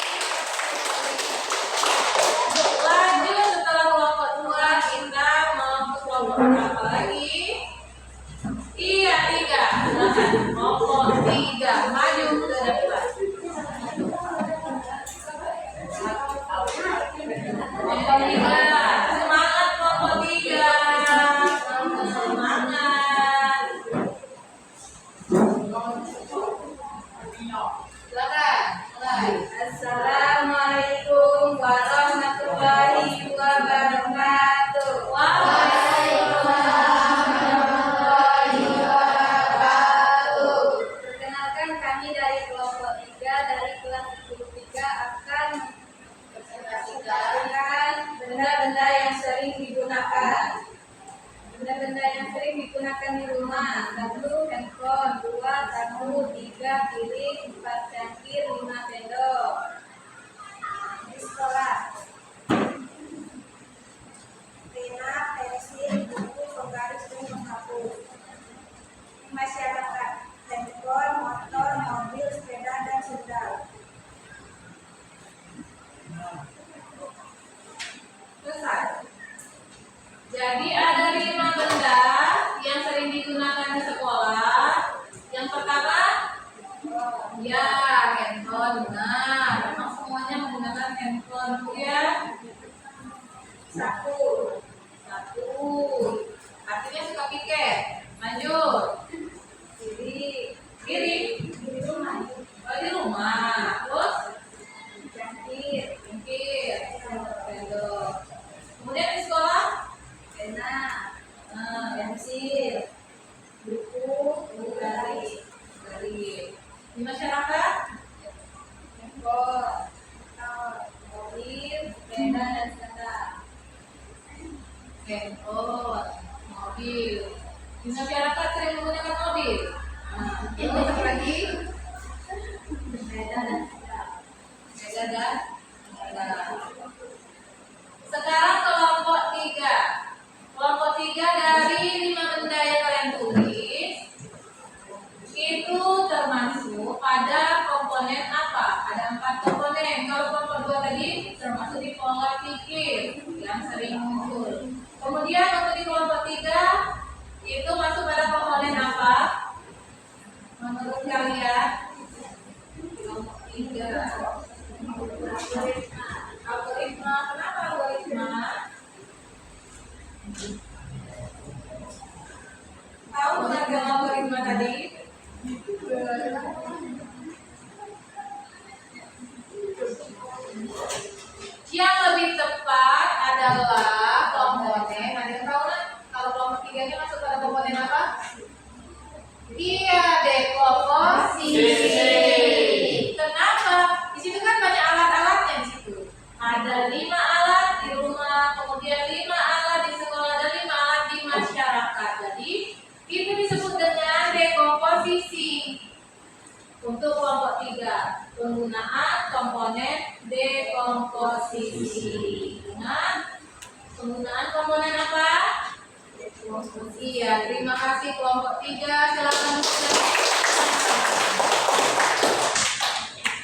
Kemudian Satu. satu. Artinya suka piket. Lanjut. Kiri. Kiri. Di rumah. Oh, di rumah. Terus Jangkir. jengkir. Sendok. Kemudian di sekolah. Pena. Nah, Pensil. Buku. Garis. di masyarakat. Handphone. Mobil. Sepeda dan sepeda. Handphone, mobil. Di masyarakat sering menggunakan mobil. Nah, terus apa lagi? Sepeda dan sepeda. Sepeda dan sepeda. Sekarang kelompok 3. Kelompok 3 dari 5 benda yang kalian tulis itu termasuk pada komponen apa? Ada 4 komponen. Kalau kelompok 2 tadi termasuk di pola pikir yang sering muncul. Kemudian untuk di kelompok 3 itu masuk pada komponen apa? Menurut kalian? Kelompok 3. Algoritma. Kenapa algoritma? Tahu nggak algoritma tadi? Yang lebih tepat adalah komponen. Ada yang tahu nggak? Kalau kelompok 3-nya masuk pada komponen apa? Iya, dekomposisi. Kenapa? Di situ kan banyak alat-alatnya di situ. Ada 5 alat di rumah, kemudian 5 alat di sekolah, dan 5 alat di masyarakat. Jadi itu disebut dengan dekomposisi. Untuk kelompok 3, penggunaan komponen dekomposisi. Ingat, penggunaan komponen apa? Iya, terima kasih kelompok 3. Silakan.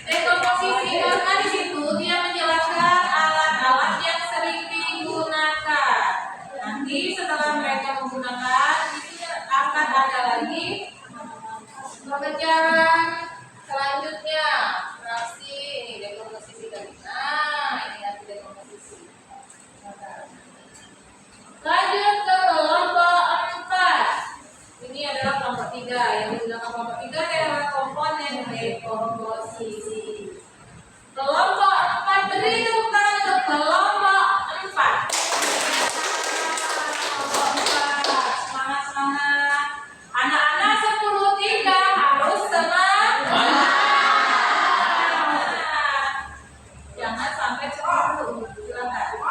Dekomposisi karena di situ dia menjelaskan alat-alat yang sering digunakan. Nanti setelah mereka menggunakan, itu akan ada lagi pengejaran selanjutnya. Fraksi ini dekomposisi tadi. Nah, ini arti dekomposisi. Lanjut ke kelompok 4. Ini adalah kelompok 3. Yang digunakan kelompok 3 adalah komponen dekomposisi. Kelompok 4, beri tepuk tangan untuk kelompok 4. Kelompok 4, semangat. Anak-anak 10-3 harus semangat. Jangan sampai ceroboh. Silakan.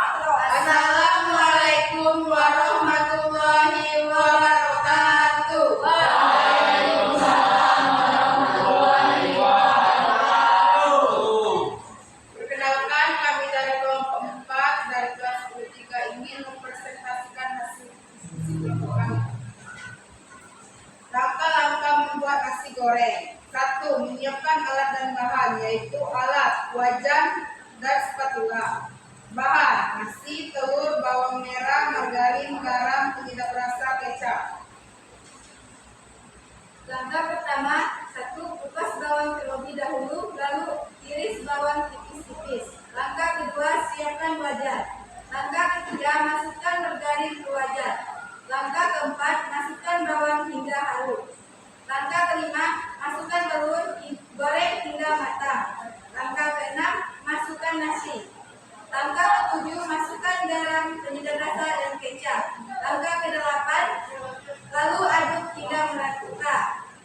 Assalamualaikum warahmatullahi wabarakatuh. Perkenalkan, kami dari kelompok 4 dari kelas 10-3 ingin mempresentasikan hasil diskusi kelompok kami. Langkah-langkah membuat nasi goreng. 1. Menyiapkan alat dan bahan, yaitu alat, wajan, dan spatula. Bahan: nasi, telur, bawang merah, margarin, garam, penyedap rasa, kecap. Langkah pertama, 1. Kupas bawang terlebih dahulu, lalu iris bawang tipis-tipis. Langkah kedua, siapkan wajan. Langkah ketiga, masukkan margarin ke wajan. Langkah keempat, masukkan bawang hingga halus. Langkah kelima, masukkan telur, goreng hingga matang. Langkah keenam, masukkan nasi. Langkah ketujuh, masukkan garam, penyedap rasa, dan kecap. Langkah kedelapan, lalu aduk hingga merata.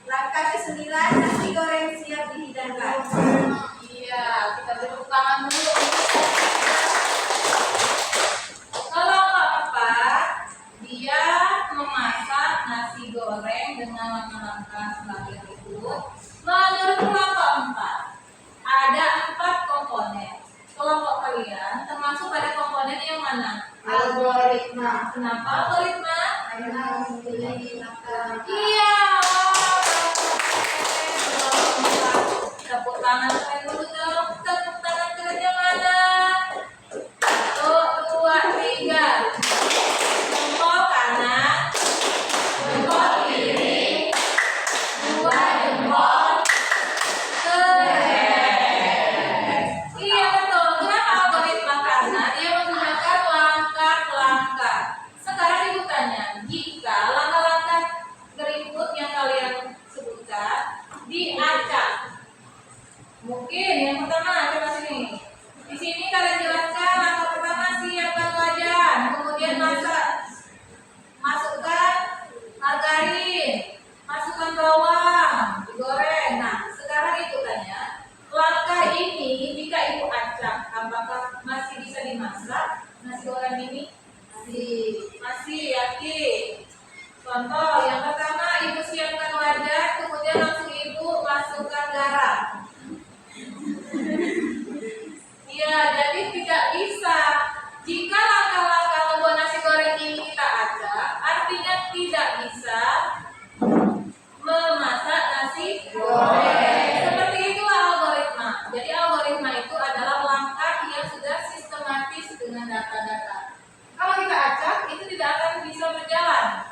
Langkah ke-9, nasi goreng siap dihidangkan. Iya, kita tepuk tangan dulu. Kelompok 4, dia memasak nasi goreng dengan langkah-langkah sebagai berikut. Menurut kelompok 4, ada 4 komponen. Kelompok kalian termasuk pada komponen yang mana? Algoritma. Kenapa algoritma? Karena mempunyai langkah. Iya. Tepuk tangan kalian dulu dong. Tepuk tangan kerja mana? 1, 2, 3. Jempol kanan, jempol kiri, 2 jempol ke. Iya betul. Kenapa algoritma? pertama coba sini. Di sini kalian jelaskan langkah pertama siapkan wajan, kemudian masukkan margarin, masukkan bawang, digoreng. Nah, sekarang ibu tanya, langkah ini jika ibu acak, apakah masih bisa dimasak nasi goreng ini? Masih yakin? Contoh yang pertama, ibu siapkan wajan, kemudian langsung ibu masukkan garam. Ya, jadi tidak bisa. Jika langkah-langkah membuat nasi goreng ini kita acak, artinya tidak bisa memasak nasi goreng. Seperti itulah algoritma. Jadi algoritma itu adalah langkah yang sudah sistematis dengan data-data. Kalau kita acak, itu tidak akan bisa berjalan.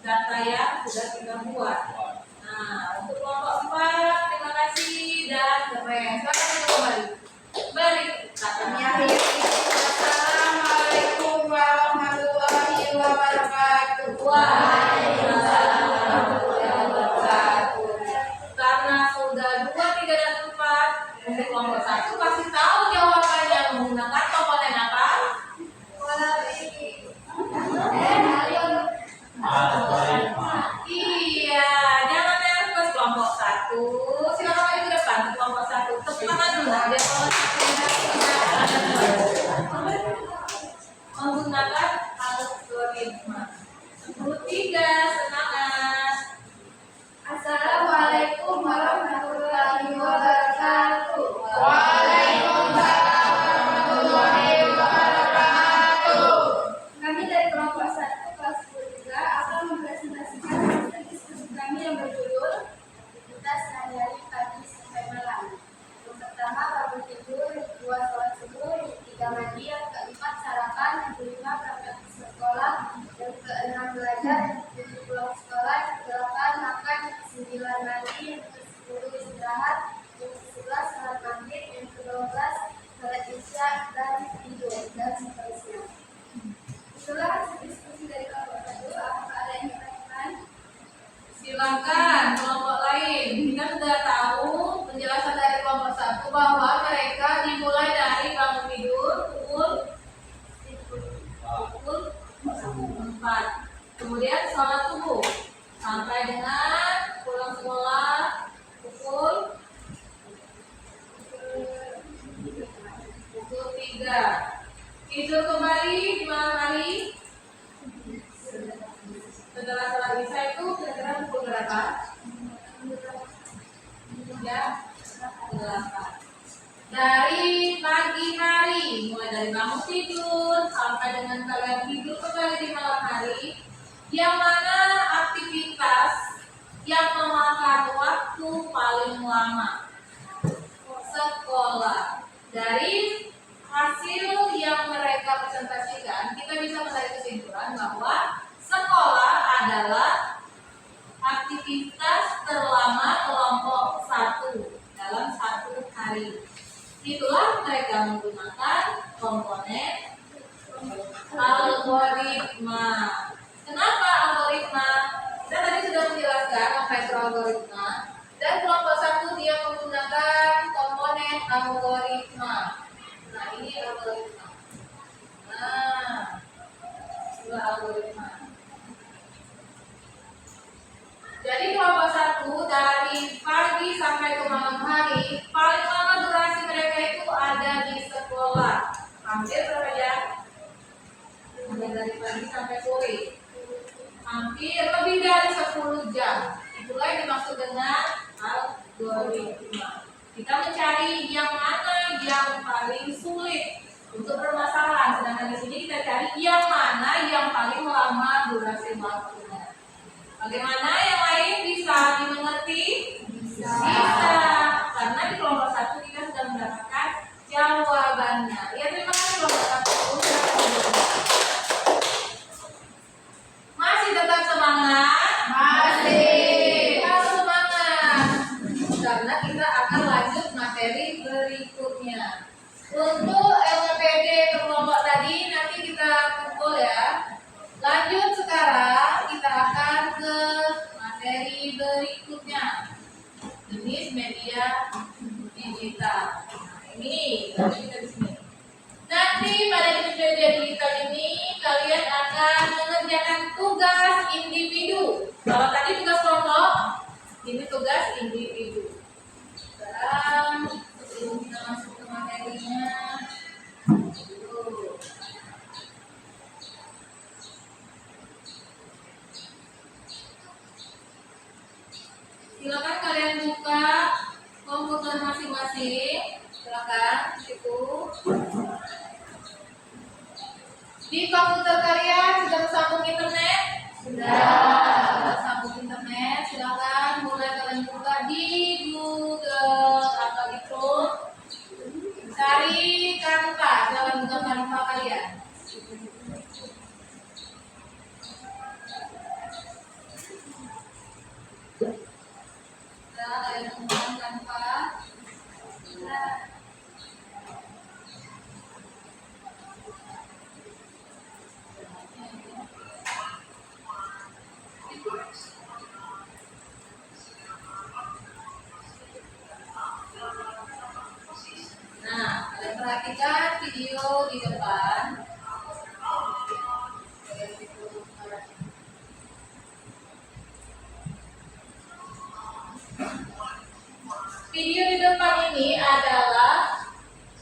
Data yang sudah kita buat. Nah, untuk kelompok 4, terima kasih dan keren. Sekarang kita kembali. Balik katanya. Assalamualaikum warahmatullahi wabarakatuh. Waalaikumsalam warahmatullahi wabarakatuh. Karena sudah 2, 3, dan 4, untuk kelompok 1 pasti tahu jawabannya menggunakan komponen apa? Iya, jangan nervous kelompok 1. Silakan maju ke depan ke kelompok 1. Tepuk tangan dulu. Dia kelompok 1 menggunakan algoritma. 3, semangat. Assalamualaikum warahmatullahi wabarakatuh. Waalaikumsalam warahmatullahi wabarakatuh. Kami dari kelompok 1 kelas 10 akan mempresentasikan hasil diskusi kami yang berjudul aktivitas sehari-hari pagi sampai malam. Yang pertama bangun tidur, yang kedua sholat subuh, yang ketiga mandi, yang keempat sarapan, yang kelima berangkat ke sekolah, yang keenam belajar, yang ketujuh pulang sekolah, yang kedelapan makan, yang kesembilan mandi, yang ke-10 istirahat, yang ke-11 sholat maghrib, yang ke-12 sholat isya dan tidur dan seterusnya. Itulah hasil diskusi dari kelompok 1. Apakah ada yang ditanyakan? Silakan kelompok lain. Kita sudah tahu penjelasan dari kelompok 1 bahwa mereka dimulai dari bangun tidur pukul 4. Kemudian sholat subuh sampai dengan pulang sekolah pukul 3. Tidur kembali di malam hari setelah sholat isya itu kira-kira pukul berapa? Ya, 8. Dari pagi hari, mulai dari bangun tidur sampai dengan kalian tidur kembali di malam hari, yang mana aktivitas yang memakan waktu paling lama? Sekolah. Dari hasil yang mereka presentasikan, kita bisa menarik kesimpulan bahwa sekolah adalah aktivitas terlama kelompok 1 dalam 1 hari. Itulah mereka menggunakan komponen algoritma. Kenapa algoritma? Kita tadi sudah menjelaskan apa itu algoritma. Dan kelompok 1 dia menggunakan komponen algoritma. Nah, ini algoritma. Nah, dua algoritma. Jadi kelompok 1 dari pagi sampai ke malam hari, paling lama durasi mereka itu ada di sekolah. Hampir berapa jam? Hampir dari pagi sampai sore. Hampir lebih dari 10 jam. Itulah yang dimaksud dengan algoritma. Kita mencari yang mana yang paling sulit untuk permasalahan. Sedangkan di sini kita cari yang mana yang paling lama durasi waktunya. Bagaimana yang lain bisa dimengerti? Bisa. Karena di kelompok 1 kita sudah mendapatkan jawabannya. Ya, terima kasih kelompok 1. Masih tetap semangat? Masih. Harus semangat. Karena kita akan lanjut materi berikutnya. Untuk LPD kelompok tadi nanti kita kumpul ya. Lanjut sekarang kita akan ke materi berikutnya. Jenis media digital. Ini, kita di sini. Nanti pada Wikipedia digital ini kalian akan mengerjakan tugas individu. Kalau tadi tugas kelompok, ini tugas individu. Sekarang sebelum kita masuk ke materinya, silakan kalian buka komputer masing-masing. Silakan di situ. Di komputer kalian sudah tersambung internet? Sudah tersambung internet. Silakan mulai kalian buka di Google atau di Chrome. Cari Canva. Silakan buka Canva kalian. Nah, kalian buka Canva. Nah, kalian perhatikan video di depan. Video di depan ini adalah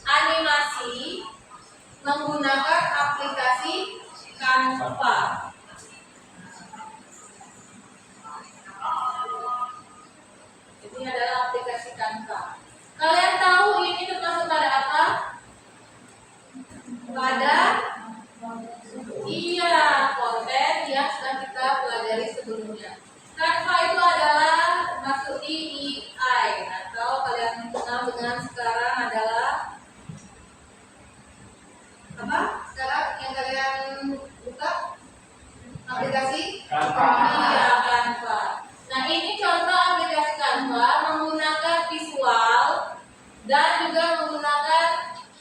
animasi menggunakan aplikasi Canva. Ini adalah aplikasi Canva. Kalian tahu ini termasuk pada apa? Pada konten yang sudah kita pelajari sebelumnya. Canva itu adalah masuk di AI atau kalian kenal dengan sekarang adalah apa? Sekarang yang kalian buka aplikasi Canva. Iya, Canva. Nah, ini contoh aplikasi Canva menggunakan visual dan juga menggunakan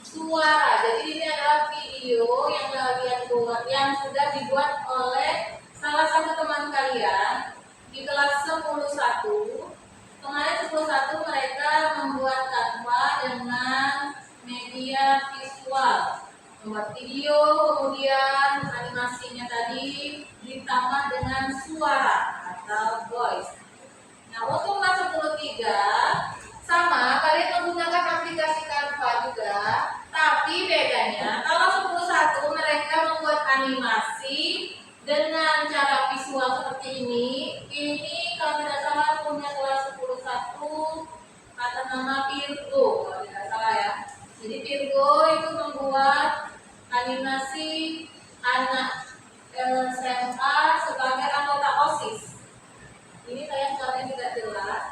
suara. Jadi ini adalah video yang kalian buat yang sudah dibuat oleh salah satu teman kalian di kelas 10.1. Kemarin 10.1 mereka membuat Canva dengan media visual, membuat video, kemudian animasinya tadi ditambah dengan suara atau voice. Nah, untuk kelas 10.3 sama, kalian menggunakan aplikasi Canva juga, tapi bedanya kalau 10.1 mereka membuat animasi dengan cara visual seperti ini. Ini kalau tidak salah punya kelas 10.1 atas nama Virgo, kalau tidak salah ya. Jadi Virgo itu membuat animasi anak SMA sebagai anggota OSIS. Ini saya suaranya tidak jelas.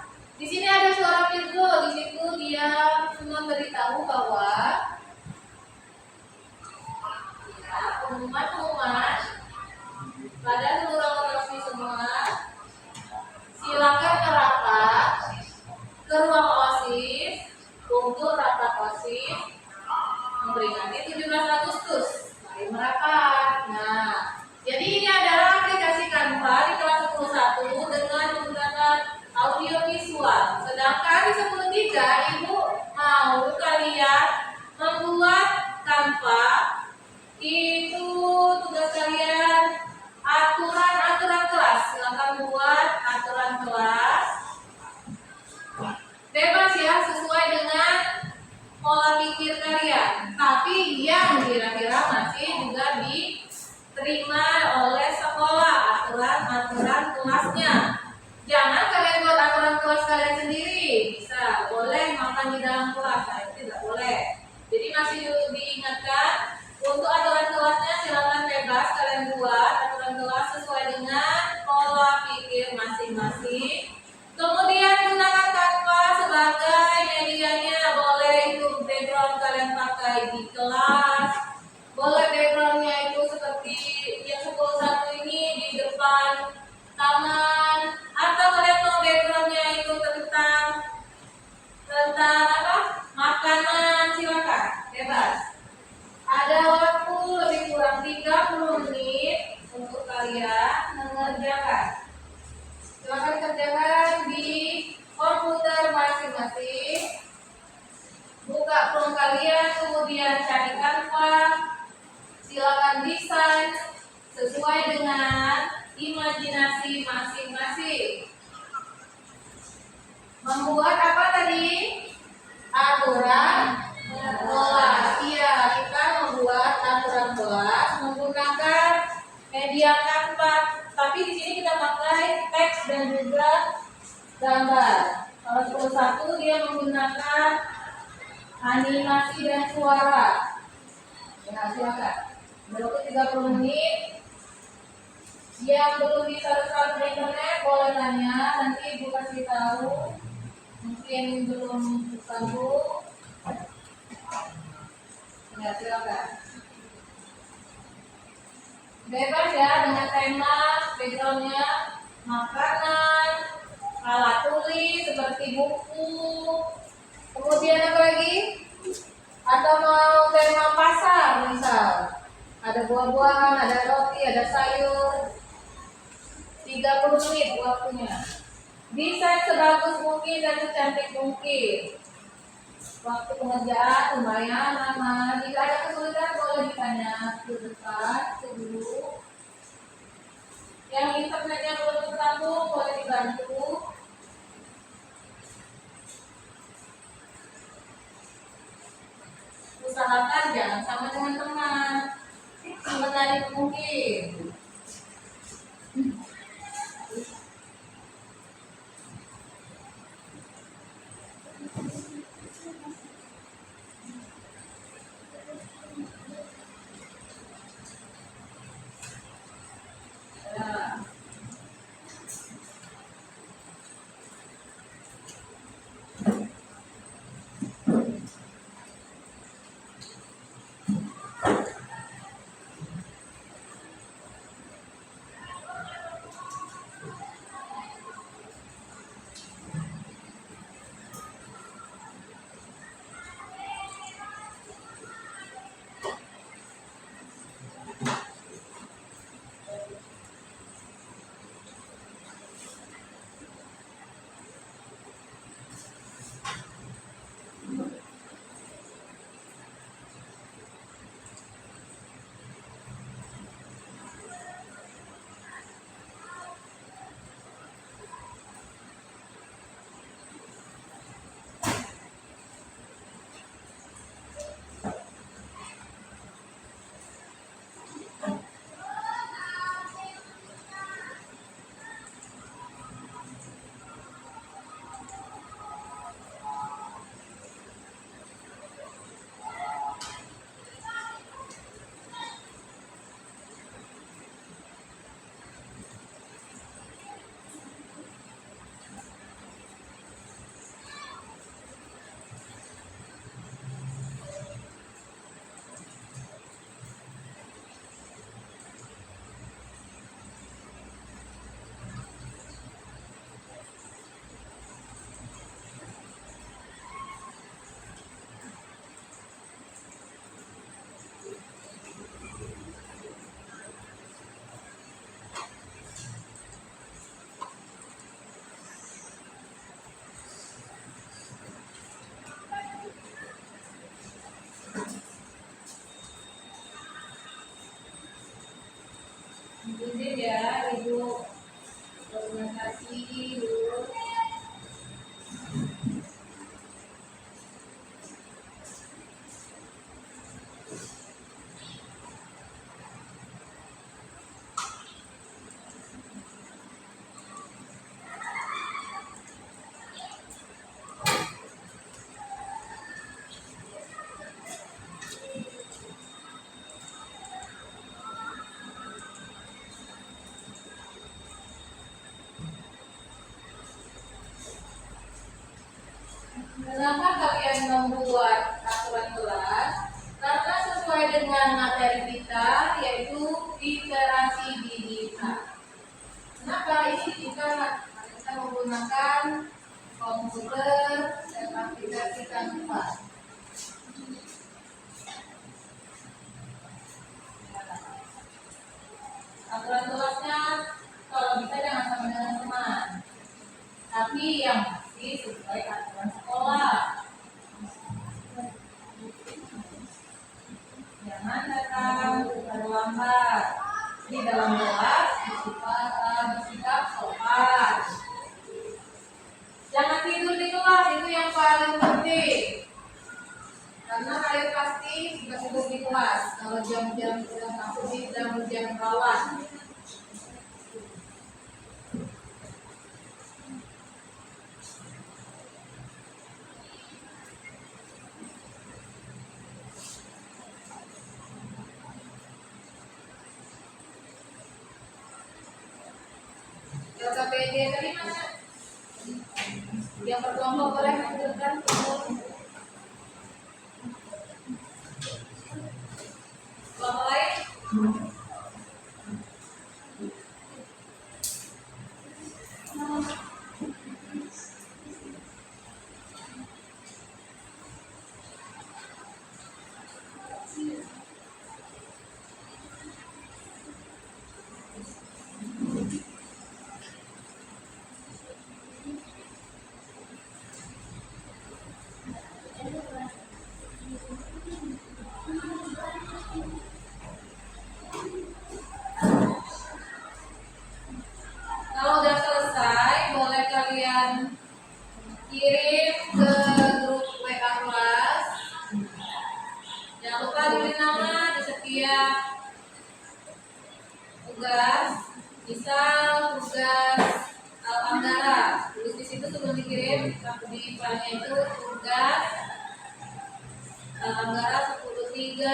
Di sini ada suara Virgo. Di situ dia memberitahu bahwa ya, pengumuman pada seluruh anggota OSIS semua silakan merapat ke ruang OSIS untuk rapat OSIS memperingati 17 Agustus. Mari merapat. Nah, jadi ini adalah aplikasi Canva di kelas 10.1 dengan menggunakan audio visual. Sedangkan di 10.3 Ibu mau kalian membuat Canva, itu tugas kalian aturan kelas. Silakan buat aturan kelas. Bebas ya, sesuai dengan pola pikir kalian. Tapi yang kira-kira masih juga diterima oleh sekolah, aturan kelasnya. Jangan kalian buat aturan kelas kalian sendiri. Bisa, boleh makan di dalam kelas, nah, itu tidak boleh. Jadi masih diingatkan untuk aturan kelasnya silakan bebas kalian buat aturan kelas sesuai dengan pola pikir masing-masing. Kemudian gunakan Canva sebagai medianya. Boleh itu background kalian pakai di kelas, boleh backgroundnya itu seperti yang 10.1 ini di depan taman, atau kalian mau backgroundnya itu tentang apa? Makanan, silakan bebas. Ada waktu lebih kurang 30 menit untuk kalian mengerjakan. Silakan kerjakan di komputer masing-masing. Buka Chrome kalian, kemudian cari Canva, silakan desain sesuai dengan imajinasi masing-masing. Membuat apa tadi? Aturan kelas. Iya, kita membuat aturan kelas menggunakan media Canva. Tapi di sini kita pakai teks dan juga gambar. Kalau 11 dia menggunakan animasi dan suara. Ya, silakan. Berlaku 30 menit. Yang belum bisa rekam di internet boleh tanya, nanti ibu kasih tahu. Mungkin belum tahu. Ya, silakan. Bebas ya dengan tema backgroundnya makanan, alat tulis seperti buku. Kemudian apa lagi? Atau mau tema pasar misal. Ada buah-buahan, ada roti, ada sayur. 30 menit waktunya. Desain sebagus mungkin dan secantik mungkin. Waktu pengerjaan lumayan lama. Jika ada kesulitan boleh ditanya ke depan, ke guru. Yang internetnya belum tersambung boleh dibantu. Usahakan jangan sama dengan teman. Semenarik mungkin. Izin ya Ibu, terima kasih dulu. Kenapa kalian membuat aturan kelas? Karena sesuai dengan materi kita, yaitu literasi digital. Kenapa ini kita menggunakan komputer dan aplikasi Canva? Aturan kelasnya kalau bisa jangan sama dengan teman, tapi yang pasti sesuai aturan sekolah. Jangan datang terlambat. Di dalam kelas bersikap sopan. Jangan tidur di kelas, itu yang paling penting. Karena kalian pasti suka tidur di kelas. Kalau jam-jam sudah masuk di jam rawan. LKPD tadi mana? Yang berkelompok boleh menunjukkan kelompok lain? Kalau udah selesai, boleh kalian kirim ke grup WA kelas. Jangan lupa tulis nama di setiap tugas. Misal tugas Al-Anggara, tulis di situ sebelum dikirim. Di filenya itu tugas Al-Anggara 10.3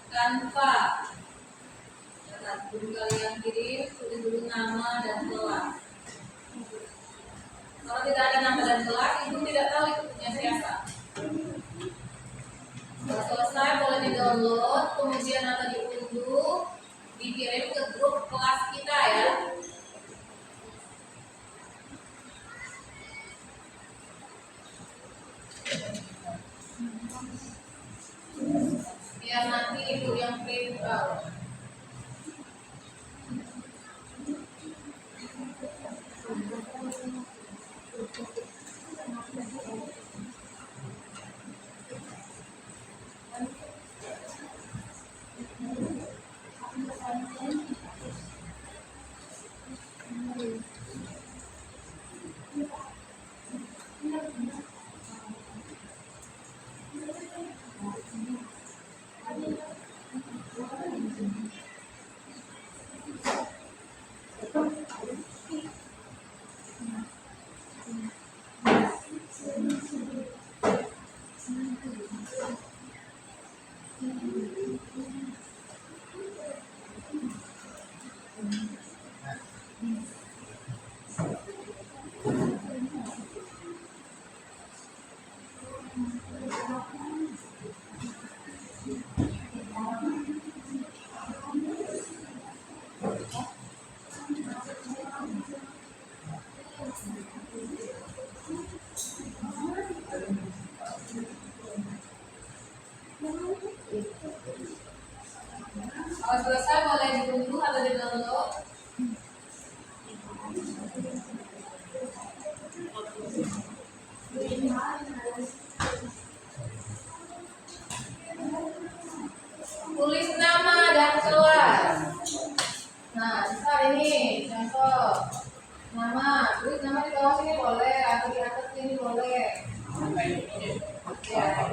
Canva. Sebelum kalian kirim, tulis dulu nama dan kelas. Kalau tidak ada nama dan kelas, ibu tidak tahu itu punya siapa. Kalau selesai, boleh di-download, kemudian atau diunduh, dikirim ke grup kelas kita ya. Biar nanti ibu yang print out. Kalau selesai boleh diunduh atau di-download. Tulis nama dan kelas. Nah, misal ini contoh nama, tulis nama di bawah sini boleh, atau di atas sini boleh. Ya.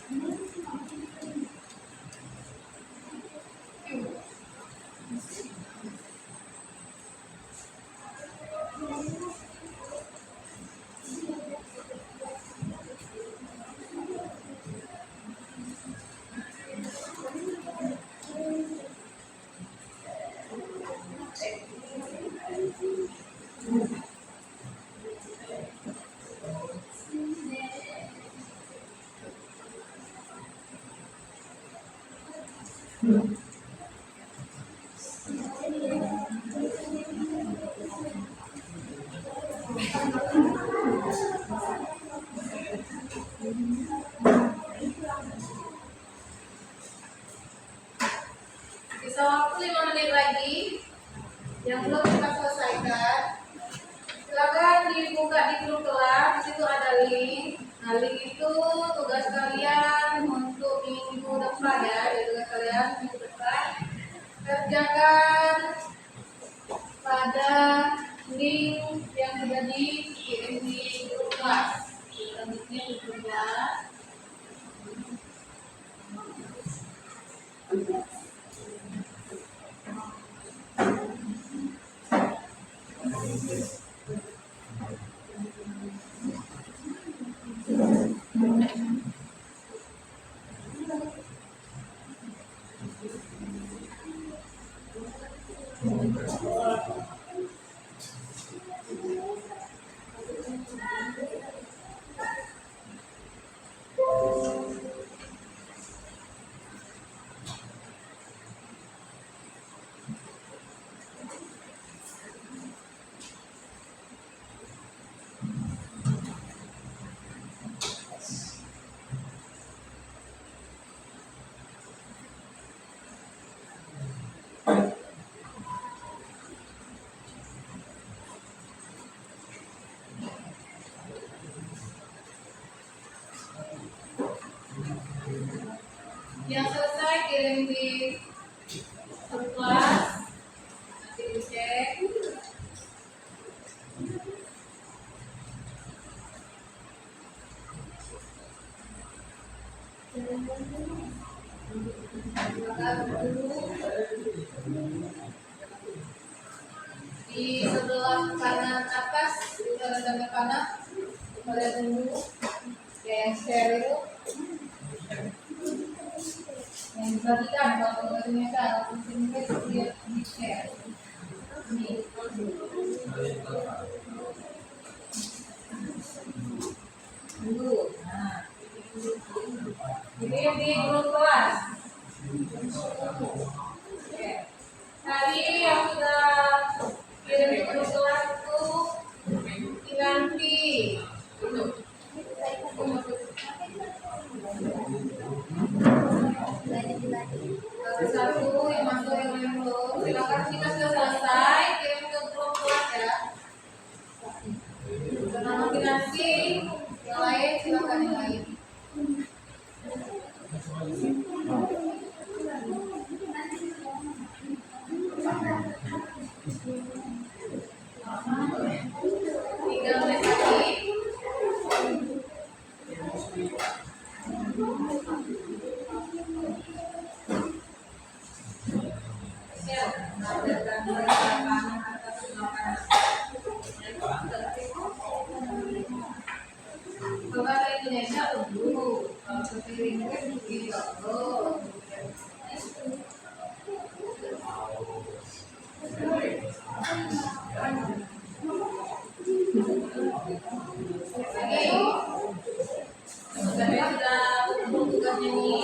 Sisa waktu 5 menit lagi yang belum kita selesaikan. Silakan dibuka di grup kelas, di situ ada link. Nah, link itu tugas kalian untuk minggu depan ya, jadi tugas kalian minggu depan kerjakan pada link yang sudah dikirim di grup kelas. Kita bikin di grup kelas. Yang selesai kirim di grup kelas, nanti dicek. Di sebelah kanan atas itu ada tanda panah, kalian tunggu yang share itu yang dibagikan kalau ternyata atau sehingga dia di share ini dulu. Nah, ini di grup kelas. Oke. Tadi yang sudah kirim di grup kelas itu diganti. Satu yang masuk yang belum, silakan kita sudah selesai kirim ke grup kelas ya. Karena nominasi yang lain silakan yang lain. Tiga menit lagi. Bahasa Indonesia dulu, kalau seperti Inggris begitu. Saya sudah tugasnya nih.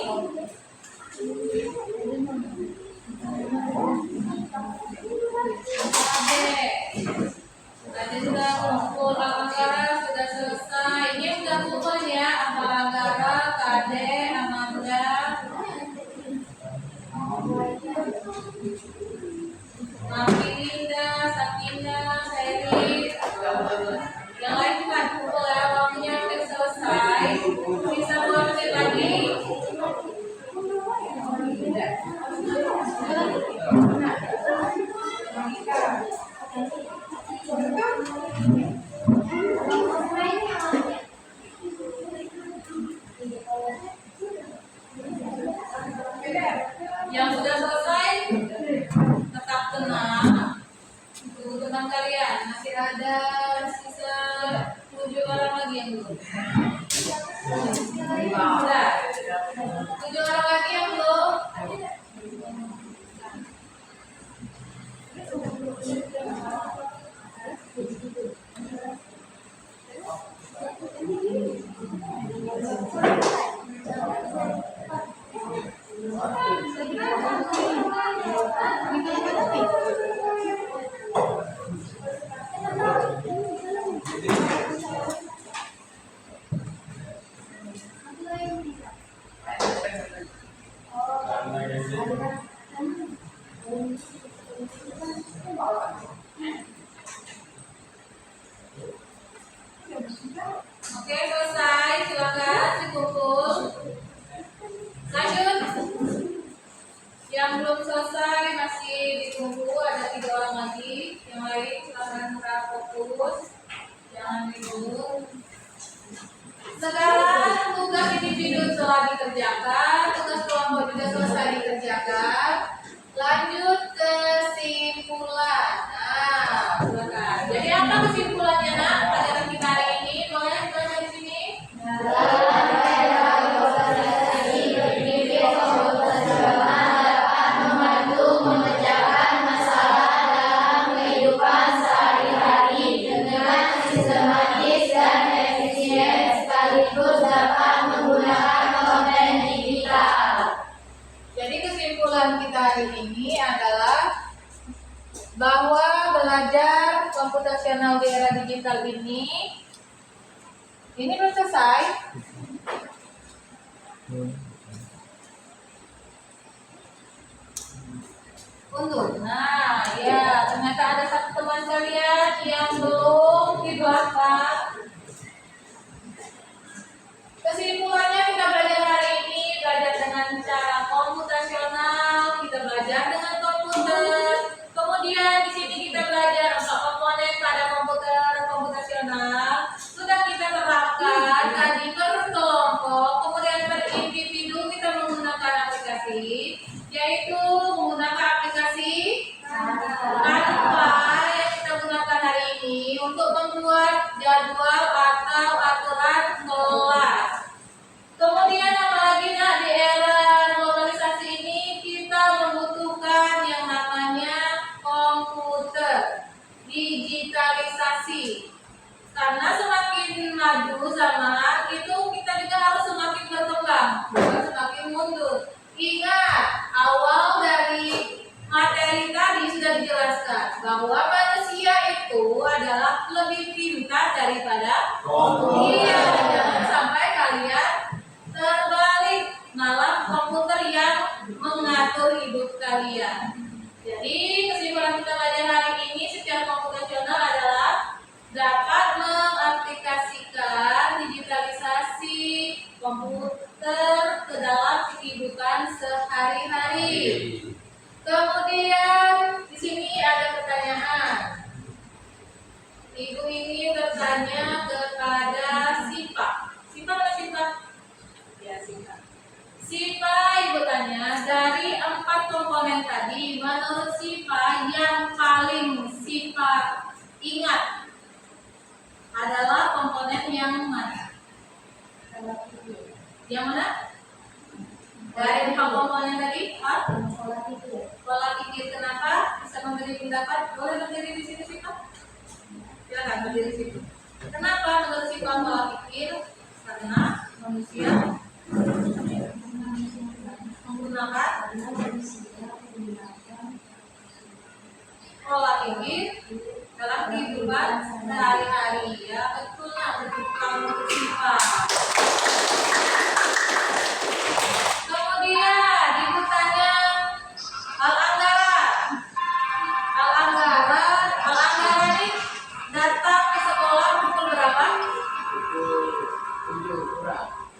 Ada sudah kumpul Amanda sudah selesai. Ini sudah kumpul ya Amanda, Kade, Amanda. Mami Linda, Sakina, Seri. Yang lain juga kumpul ya, waktunya sudah selesai. Bisa 2 menit lagi. Oke, selesai. Silakan dikumpul. Lanjut. Yang belum selesai masih ditunggu, ada 3 orang lagi. Yang lain silakan fokus. Jangan bingung. Sekarang tugas individu telah dikerjakan, tugas kelompok juga selesai dikerjakan. Lanjut kesimpulan. Nah, silakan. Jadi apa kesimpulannya nak? Pelajaran kita hari ini boleh baca di sini. Jadi kesimpulan kita hari ini adalah bahwa belajar komputasional di era digital ini belum selesai. Nah, ya ternyata ada satu teman kalian yang belum di belakang. Kesimpulannya kita belajar hari ini, belajar dengan cara komputasional, kita belajar dengan komputer. Kemudian di sini kita belajar untuk komponen pada komputer komputasional. Sudah kita terapkan tadi per kelompok, kemudian per individu kita menggunakan aplikasi, yaitu menggunakan aplikasi Canva yang kita gunakan hari ini untuk membuat jadwal atau aturan kelas. Kemudian apalagi nak di era globalisasi ini kita membutuhkan yang namanya komputer, digitalisasi. Karena semakin maju zaman itu kita juga harus semakin berkembang, bukan semakin mundur. Ingat, awal dari materi tadi sudah dijelaskan bahwa manusia itu adalah lebih pintar daripada komputer. Iya, jangan sampai kalian terbalik, malah komputer yang mengatur hidup kalian. Jadi kesimpulan kita belajar hari ini secara komputasional adalah dapat mengaplikasikan digitalisasi komputer ke dalam kehidupan sehari-hari. Kemudian di sini ada pertanyaan. Ibu ini bertanya kepada Sipa. Sipa mana Sipa? Ya Sipa. Sipa ibu tanya, dari 4 komponen tadi, menurut Sipa yang paling Sipa ingat adalah komponen yang mana? Yang mana? Dari 4 komponen tadi, pola pikir. Kenapa bisa memberi pendapat? Boleh berdiri di sini Sipa? Silakan berdiri di situ. Kenapa menurut Sipa pola pikir? Karena manusia menggunakan pola pikir dalam kehidupan sehari-hari. Ya betul lah, betul menurut Sipa. Kemudian ibu tanya Al-Anggara ini datang ke sekolah pukul berapa?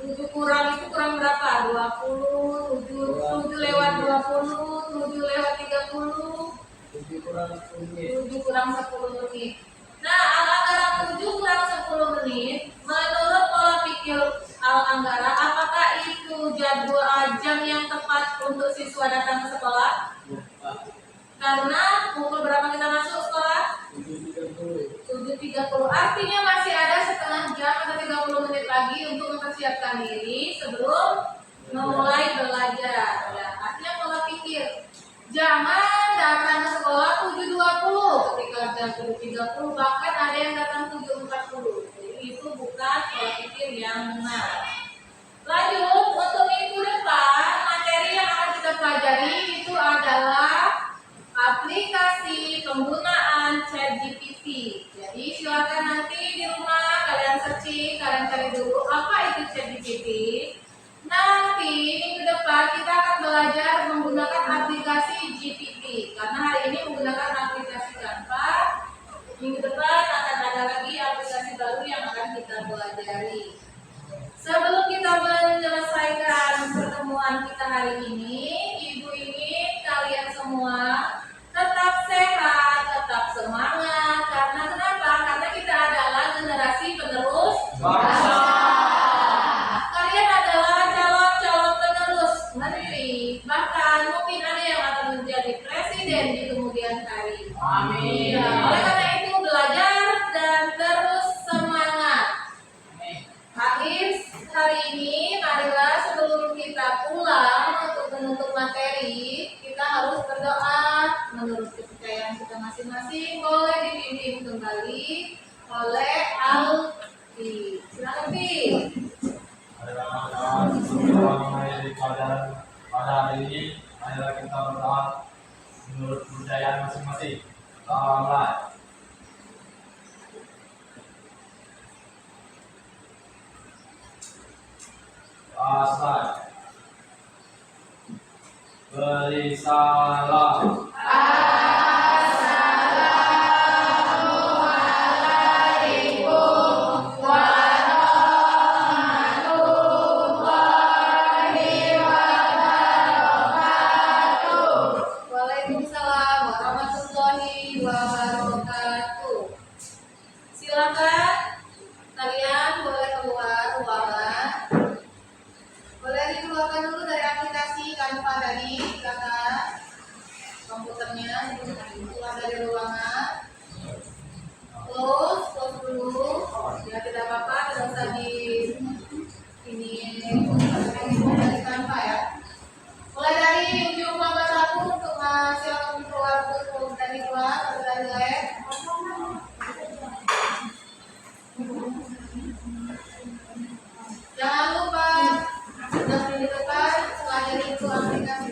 7 kurang itu kurang berapa? 20, 7 lewat 20, 7 lewat 30, 7 kurang 10 menit. Nah, Al-Anggara 7 kurang 10 menit, menurut pola pikir Al-Anggara, apakah itu jadwal jam yang tepat untuk siswa datang ke sekolah? Karena pukul berapa kita masuk sekolah? 7.30. Artinya masih ada setengah jam atau 30 menit lagi untuk mempersiapkan diri sebelum memulai belajar. Ya, artinya pola pikir. Jangan datang ke sekolah 7.20 ketika jam 7.30, bahkan ada yang datang 7.40. Jadi itu bukan pola pikir yang benar. Lanjut, untuk minggu depan materi yang akan kita pelajari itu adalah aplikasi penggunaan ChatGPT. Jadi silakan nanti di rumah kalian searching, kalian cari dulu apa itu ChatGPT. Nah, depan kita akan belajar menggunakan aplikasi GPT karena hari ini menggunakan aplikasi Canva. Minggu depan akan ada lagi aplikasi baru yang akan kita pelajari. Sebelum kita menyelesaikan pertemuan kita hari ini, Ibu ingin kalian semua tetap sehat, tetap semangat. Karena kenapa? Karena kita adalah generasi penerus bangsa. Kalian adalah calon-calon penerus menteri. Bahkan mungkin ada yang akan menjadi presiden di kemudian hari. Amin. Ya, oleh karena itu belajar dan terus semangat. Akhir hari ini, marilah sebelum kita pulang untuk menuntut materi, kita harus berdoa menurut kepercayaan kita masing-masing. Boleh dipimpin kembali oleh Alfi. Silakan Pi. Adalah sebelum mengakhiri pelajaran pada hari ini, marilah kita berdoa menurut kepercayaan masing-masing. Doa. Asal beri salam. Waalaikumsalam warahmatullahi wabarakatuh. Silakan kalian boleh keluar ruangan. Boleh dikeluarkan dulu dari aplikasi Canva tadi, silakan. Komputernya keluar dari ruangan. Close dulu. Ya tidak apa-apa, tidak usah di ini dari Canva ya. Mulai dari ujung gambar aku untuk silakan keluar dari luar atau dari lab. Jangan lupa sudah di depan pelajari itu aplikasi